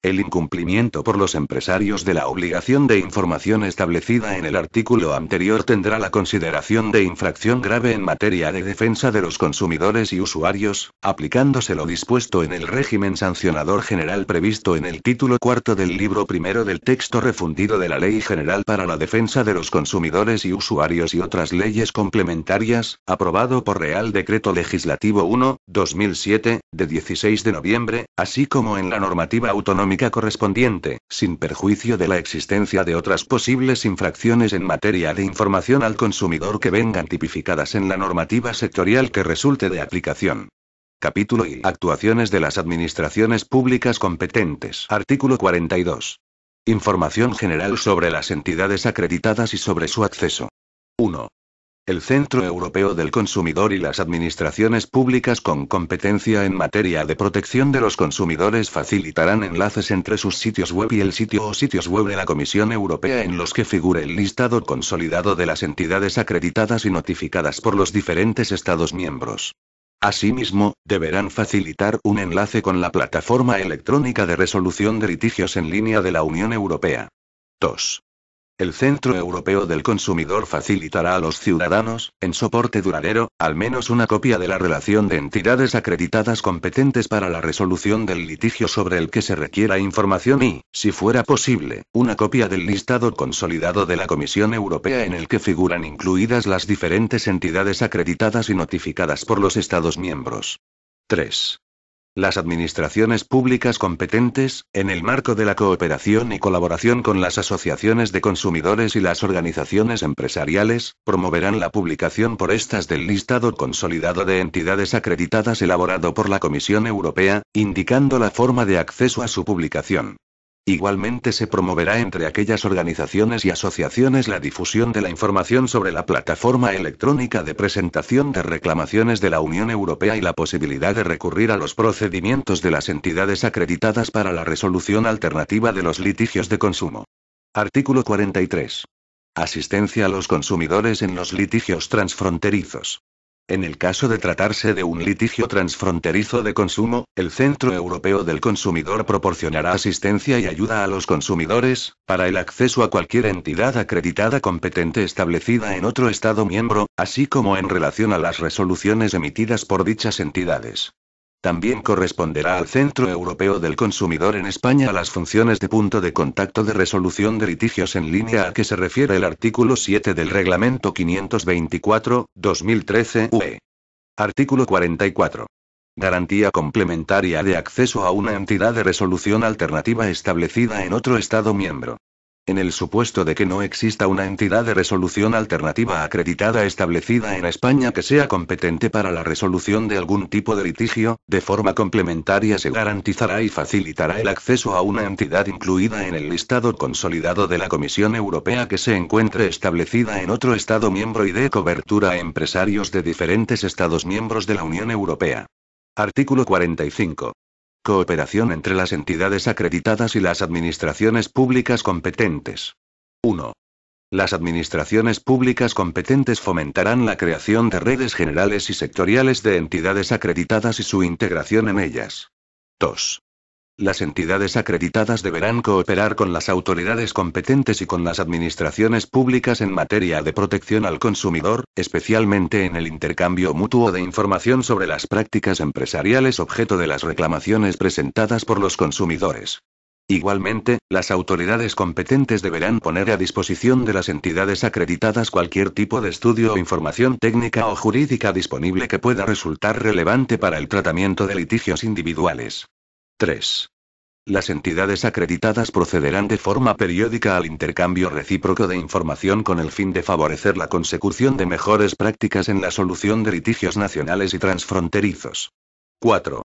El incumplimiento por los empresarios de la obligación de información establecida en el artículo anterior tendrá la consideración de infracción grave en materia de defensa de los consumidores y usuarios, aplicándose lo dispuesto en el régimen sancionador general previsto en el título cuarto del libro primero del texto refundido de la Ley General para la Defensa de los Consumidores y Usuarios y otras leyes complementarias, aprobado por Real Decreto Legislativo 1/2007, de 16 de noviembre, así como en la normativa autonómica correspondiente, sin perjuicio de la existencia de otras posibles infracciones en materia de información al consumidor que vengan tipificadas en la normativa sectorial que resulte de aplicación. Capítulo I. Actuaciones de las administraciones públicas competentes. Artículo 42. Información general sobre las entidades acreditadas y sobre su acceso. 1. El Centro Europeo del Consumidor y las administraciones públicas con competencia en materia de protección de los consumidores facilitarán enlaces entre sus sitios web y el sitio o sitios web de la Comisión Europea en los que figure el listado consolidado de las entidades acreditadas y notificadas por los diferentes Estados miembros. Asimismo, deberán facilitar un enlace con la plataforma electrónica de resolución de litigios en línea de la Unión Europea. 2. El Centro Europeo del Consumidor facilitará a los ciudadanos, en soporte duradero, al menos una copia de la relación de entidades acreditadas competentes para la resolución del litigio sobre el que se requiera información y, si fuera posible, una copia del listado consolidado de la Comisión Europea en el que figuran incluidas las diferentes entidades acreditadas y notificadas por los Estados miembros. 3. Las administraciones públicas competentes, en el marco de la cooperación y colaboración con las asociaciones de consumidores y las organizaciones empresariales, promoverán la publicación por estas del listado consolidado de entidades acreditadas elaborado por la Comisión Europea, indicando la forma de acceso a su publicación. Igualmente se promoverá entre aquellas organizaciones y asociaciones la difusión de la información sobre la plataforma electrónica de presentación de reclamaciones de la Unión Europea y la posibilidad de recurrir a los procedimientos de las entidades acreditadas para la resolución alternativa de los litigios de consumo. Artículo 43. Asistencia a los consumidores en los litigios transfronterizos. En el caso de tratarse de un litigio transfronterizo de consumo, el Centro Europeo del Consumidor proporcionará asistencia y ayuda a los consumidores, para el acceso a cualquier entidad acreditada competente establecida en otro Estado miembro, así como en relación a las resoluciones emitidas por dichas entidades. También corresponderá al Centro Europeo del Consumidor en España las funciones de punto de contacto de resolución de litigios en línea a que se refiere el artículo 7 del Reglamento 524/2013 UE. Artículo 44. Garantía complementaria de acceso a una entidad de resolución alternativa establecida en otro Estado miembro. En el supuesto de que no exista una entidad de resolución alternativa acreditada establecida en España que sea competente para la resolución de algún tipo de litigio, de forma complementaria se garantizará y facilitará el acceso a una entidad incluida en el listado consolidado de la Comisión Europea que se encuentre establecida en otro Estado miembro y dé cobertura a empresarios de diferentes Estados miembros de la Unión Europea. Artículo 45. Cooperación entre las entidades acreditadas y las administraciones públicas competentes. 1. Las administraciones públicas competentes fomentarán la creación de redes generales y sectoriales de entidades acreditadas y su integración en ellas. 2. Las entidades acreditadas deberán cooperar con las autoridades competentes y con las administraciones públicas en materia de protección al consumidor, especialmente en el intercambio mutuo de información sobre las prácticas empresariales objeto de las reclamaciones presentadas por los consumidores. Igualmente, las autoridades competentes deberán poner a disposición de las entidades acreditadas cualquier tipo de estudio o información técnica o jurídica disponible que pueda resultar relevante para el tratamiento de litigios individuales. 3. Las entidades acreditadas procederán de forma periódica al intercambio recíproco de información con el fin de favorecer la consecución de mejores prácticas en la solución de litigios nacionales y transfronterizos. 4.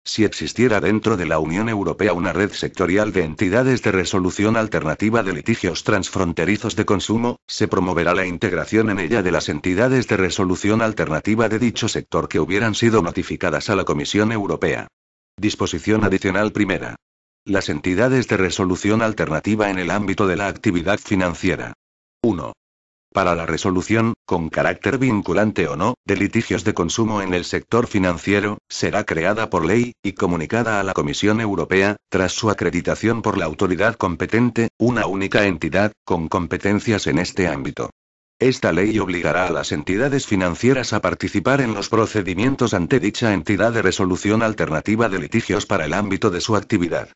Si existiera dentro de la Unión Europea una red sectorial de entidades de resolución alternativa de litigios transfronterizos de consumo, se promoverá la integración en ella de las entidades de resolución alternativa de dicho sector que hubieran sido notificadas a la Comisión Europea. Disposición adicional primera. Las entidades de resolución alternativa en el ámbito de la actividad financiera. 1. Para la resolución, con carácter vinculante o no, de litigios de consumo en el sector financiero, será creada por ley, y comunicada a la Comisión Europea, tras su acreditación por la autoridad competente, una única entidad, con competencias en este ámbito. Esta ley obligará a las entidades financieras a participar en los procedimientos ante dicha entidad de resolución alternativa de litigios para el ámbito de su actividad.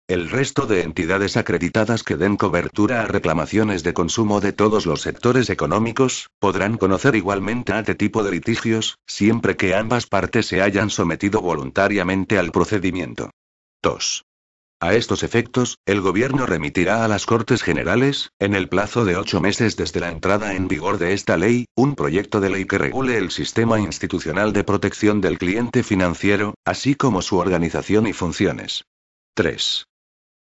El resto de entidades acreditadas que den cobertura a reclamaciones de consumo de todos los sectores económicos, podrán conocer igualmente a este tipo de litigios, siempre que ambas partes se hayan sometido voluntariamente al procedimiento. 2. A estos efectos, el Gobierno remitirá a las Cortes Generales, en el plazo de 8 meses desde la entrada en vigor de esta ley, un proyecto de ley que regule el sistema institucional de protección del cliente financiero, así como su organización y funciones. 3.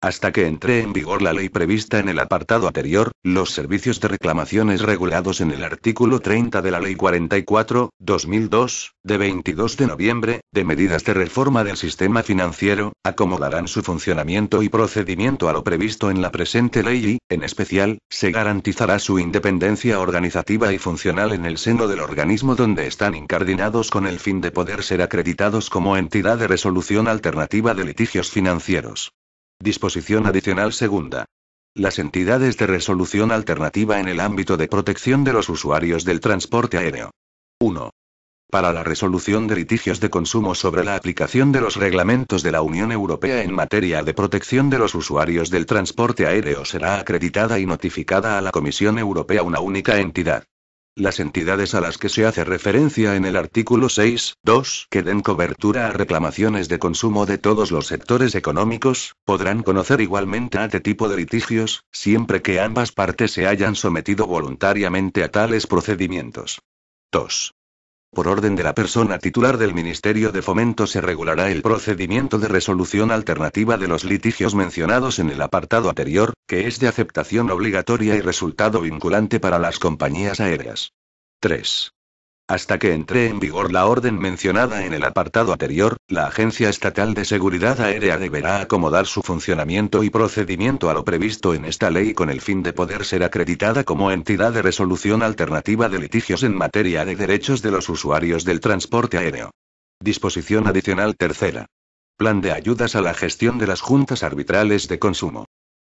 Hasta que entre en vigor la ley prevista en el apartado anterior, los servicios de reclamaciones regulados en el artículo 30 de la Ley 44/2002, de 22 de noviembre, de medidas de reforma del sistema financiero, acomodarán su funcionamiento y procedimiento a lo previsto en la presente ley y, en especial, se garantizará su independencia organizativa y funcional en el seno del organismo donde están incardinados con el fin de poder ser acreditados como entidad de resolución alternativa de litigios financieros. Disposición adicional segunda. Las entidades de resolución alternativa en el ámbito de protección de los usuarios del transporte aéreo. 1. Para la resolución de litigios de consumo sobre la aplicación de los reglamentos de la Unión Europea en materia de protección de los usuarios del transporte aéreo será acreditada y notificada a la Comisión Europea una única entidad. Las entidades a las que se hace referencia en el artículo 6.2, que den cobertura a reclamaciones de consumo de todos los sectores económicos, podrán conocer igualmente a este tipo de litigios, siempre que ambas partes se hayan sometido voluntariamente a tales procedimientos. 2. Por orden de la persona titular del Ministerio de Fomento se regulará el procedimiento de resolución alternativa de los litigios mencionados en el apartado anterior, que es de aceptación obligatoria y resultado vinculante para las compañías aéreas. 3. Hasta que entre en vigor la orden mencionada en el apartado anterior, la Agencia Estatal de Seguridad Aérea deberá acomodar su funcionamiento y procedimiento a lo previsto en esta ley con el fin de poder ser acreditada como entidad de resolución alternativa de litigios en materia de derechos de los usuarios del transporte aéreo. Disposición adicional tercera. Plan de ayudas a la gestión de las juntas arbitrales de consumo.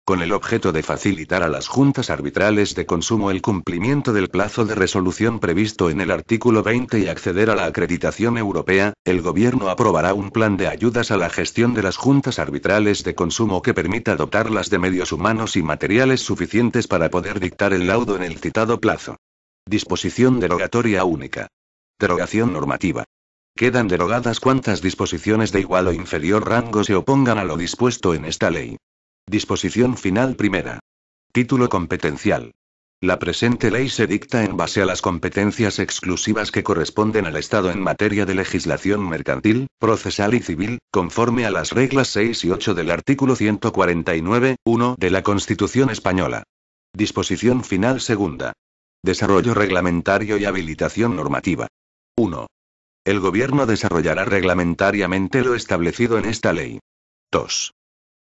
Con el objeto de facilitar a las juntas arbitrales de consumo el cumplimiento del plazo de resolución previsto en el artículo 20 y acceder a la acreditación europea, el Gobierno aprobará un plan de ayudas a la gestión de las juntas arbitrales de consumo que permita dotarlas de medios humanos y materiales suficientes para poder dictar el laudo en el citado plazo. Disposición derogatoria única. Derogación normativa. Quedan derogadas cuantas disposiciones de igual o inferior rango se opongan a lo dispuesto en esta ley. Disposición final primera. Título competencial. La presente ley se dicta en base a las competencias exclusivas que corresponden al Estado en materia de legislación mercantil, procesal y civil, conforme a las reglas 6 y 8 del artículo 149.1 de la Constitución Española. Disposición final segunda. Desarrollo reglamentario y habilitación normativa. 1. El Gobierno desarrollará reglamentariamente lo establecido en esta ley. 2.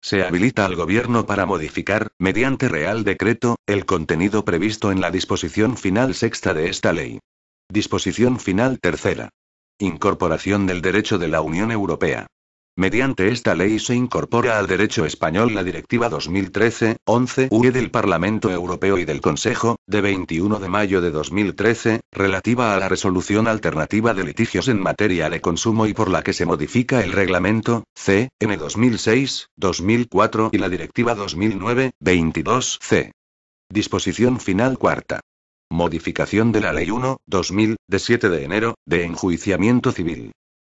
Se habilita al Gobierno para modificar, mediante Real Decreto, el contenido previsto en la disposición final sexta de esta ley. Disposición final tercera. Incorporación del derecho de la Unión Europea. Mediante esta ley se incorpora al derecho español la Directiva 2013/11/UE del Parlamento Europeo y del Consejo, de 21 de mayo de 2013, relativa a la resolución alternativa de litigios en materia de consumo y por la que se modifica el Reglamento (CN 2006/2004) y la Directiva 2009/22/C. Disposición final cuarta. Modificación de la Ley 1/2000, de 7 de enero, de enjuiciamiento civil.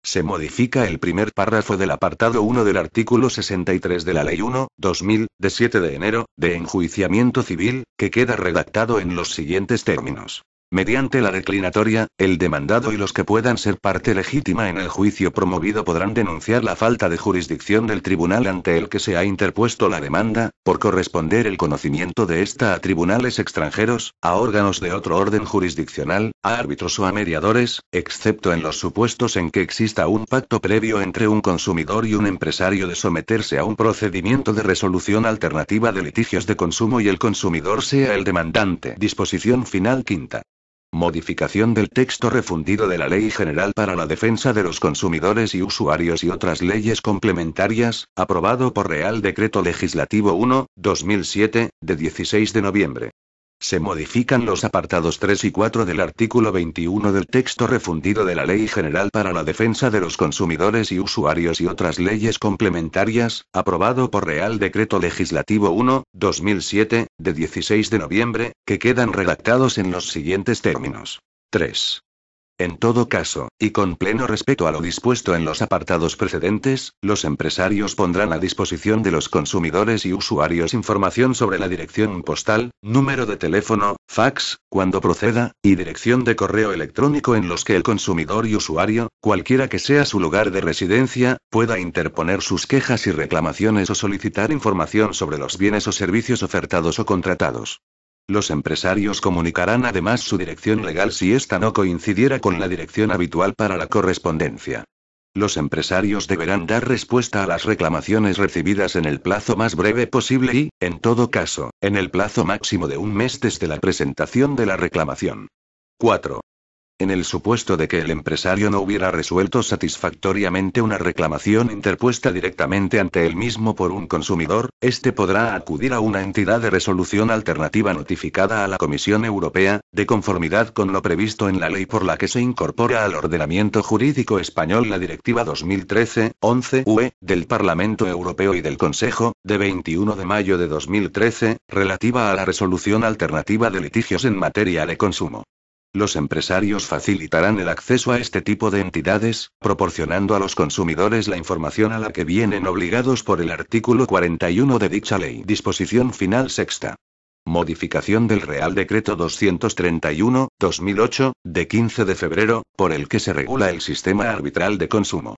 Se modifica el primer párrafo del apartado 1 del artículo 63 de la Ley 1/2000, de 7 de enero, de enjuiciamiento civil, que queda redactado en los siguientes términos. Mediante la declinatoria, el demandado y los que puedan ser parte legítima en el juicio promovido podrán denunciar la falta de jurisdicción del tribunal ante el que se ha interpuesto la demanda, por corresponder el conocimiento de esta a tribunales extranjeros, a órganos de otro orden jurisdiccional, a árbitros o a mediadores, excepto en los supuestos en que exista un pacto previo entre un consumidor y un empresario de someterse a un procedimiento de resolución alternativa de litigios de consumo y el consumidor sea el demandante. Disposición final quinta. Modificación del texto refundido de la Ley General para la Defensa de los Consumidores y Usuarios y otras leyes complementarias, aprobado por Real Decreto Legislativo 1/2007, de 16 de noviembre. Se modifican los apartados 3 y 4 del artículo 21 del texto refundido de la Ley General para la Defensa de los Consumidores y Usuarios y otras leyes complementarias, aprobado por Real Decreto Legislativo 1/2007, de 16 de noviembre, que quedan redactados en los siguientes términos. 3. En todo caso, y con pleno respeto a lo dispuesto en los apartados precedentes, los empresarios pondrán a disposición de los consumidores y usuarios información sobre la dirección postal, número de teléfono, fax, cuando proceda, y dirección de correo electrónico en los que el consumidor y usuario, cualquiera que sea su lugar de residencia, pueda interponer sus quejas y reclamaciones o solicitar información sobre los bienes o servicios ofertados o contratados. Los empresarios comunicarán además su dirección legal si ésta no coincidiera con la dirección habitual para la correspondencia. Los empresarios deberán dar respuesta a las reclamaciones recibidas en el plazo más breve posible y, en todo caso, en el plazo máximo de un mes desde la presentación de la reclamación. 4. En el supuesto de que el empresario no hubiera resuelto satisfactoriamente una reclamación interpuesta directamente ante él mismo por un consumidor, éste podrá acudir a una entidad de resolución alternativa notificada a la Comisión Europea, de conformidad con lo previsto en la ley por la que se incorpora al ordenamiento jurídico español la Directiva 2013/11/UE, del Parlamento Europeo y del Consejo, de 21 de mayo de 2013, relativa a la resolución alternativa de litigios en materia de consumo. Los empresarios facilitarán el acceso a este tipo de entidades, proporcionando a los consumidores la información a la que vienen obligados por el artículo 41 de dicha ley. Disposición final sexta. Modificación del Real Decreto 231/2008, de 15 de febrero, por el que se regula el sistema arbitral de consumo.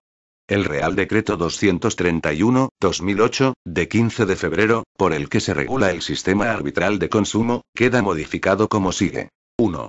El Real Decreto 231/2008, de 15 de febrero, por el que se regula el sistema arbitral de consumo, queda modificado como sigue. 1.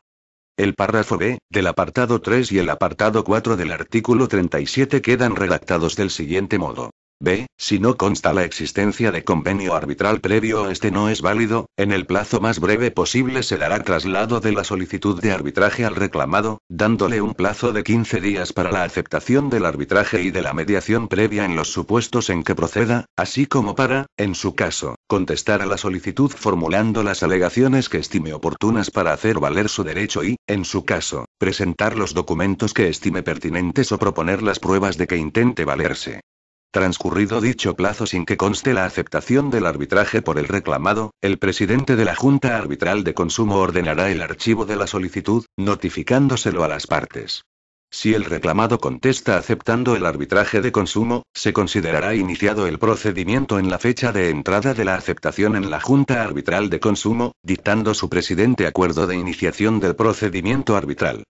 El párrafo B, del apartado 3 y el apartado 4 del artículo 37 quedan redactados del siguiente modo. B. Si no consta la existencia de convenio arbitral previo o este no es válido, en el plazo más breve posible se dará traslado de la solicitud de arbitraje al reclamado, dándole un plazo de 15 días para la aceptación del arbitraje y de la mediación previa en los supuestos en que proceda, así como para, en su caso, contestar a la solicitud formulando las alegaciones que estime oportunas para hacer valer su derecho y, en su caso, presentar los documentos que estime pertinentes o proponer las pruebas de que intente valerse. Transcurrido dicho plazo sin que conste la aceptación del arbitraje por el reclamado, el presidente de la Junta Arbitral de Consumo ordenará el archivo de la solicitud, notificándoselo a las partes. Si el reclamado contesta aceptando el arbitraje de consumo, se considerará iniciado el procedimiento en la fecha de entrada de la aceptación en la Junta Arbitral de Consumo, dictando su presidente acuerdo de iniciación del procedimiento arbitral.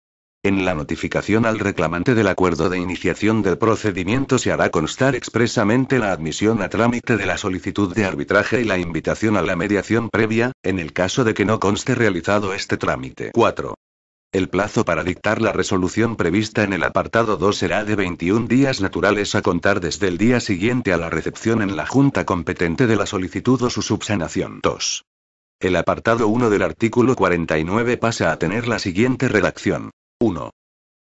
En la notificación al reclamante del acuerdo de iniciación del procedimiento se hará constar expresamente la admisión a trámite de la solicitud de arbitraje y la invitación a la mediación previa, en el caso de que no conste realizado este trámite. 4. El plazo para dictar la resolución prevista en el apartado 2 será de 21 días naturales a contar desde el día siguiente a la recepción en la junta competente de la solicitud o su subsanación. 2. El apartado 1 del artículo 49 pasa a tener la siguiente redacción. 1.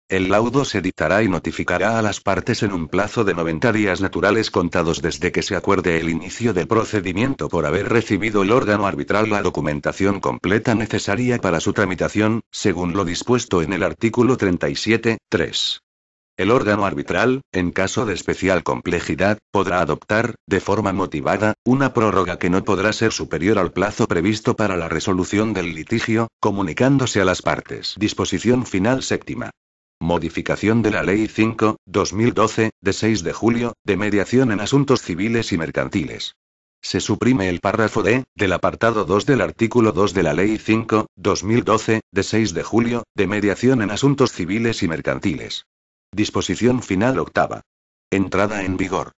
El laudo se dictará y notificará a las partes en un plazo de 90 días naturales contados desde que se acuerde el inicio del procedimiento por haber recibido el órgano arbitral la documentación completa necesaria para su tramitación, según lo dispuesto en el artículo 37, 3. El órgano arbitral, en caso de especial complejidad, podrá adoptar, de forma motivada, una prórroga que no podrá ser superior al plazo previsto para la resolución del litigio, comunicándose a las partes. Disposición final séptima. Modificación de la Ley 5/2012, de 6 de julio, de mediación en asuntos civiles y mercantiles. Se suprime el párrafo D, del apartado 2 del artículo 2 de la Ley 5/2012, de 6 de julio, de mediación en asuntos civiles y mercantiles. Disposición final octava. Entrada en vigor.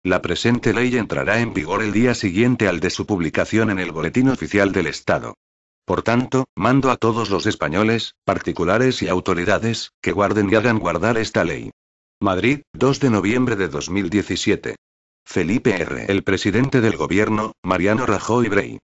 La presente ley entrará en vigor el día siguiente al de su publicación en el Boletín Oficial del Estado. Por tanto, mando a todos los españoles, particulares y autoridades, que guarden y hagan guardar esta ley. Madrid, 2 de noviembre de 2017. Felipe R. El presidente del gobierno, Mariano Rajoy Brey.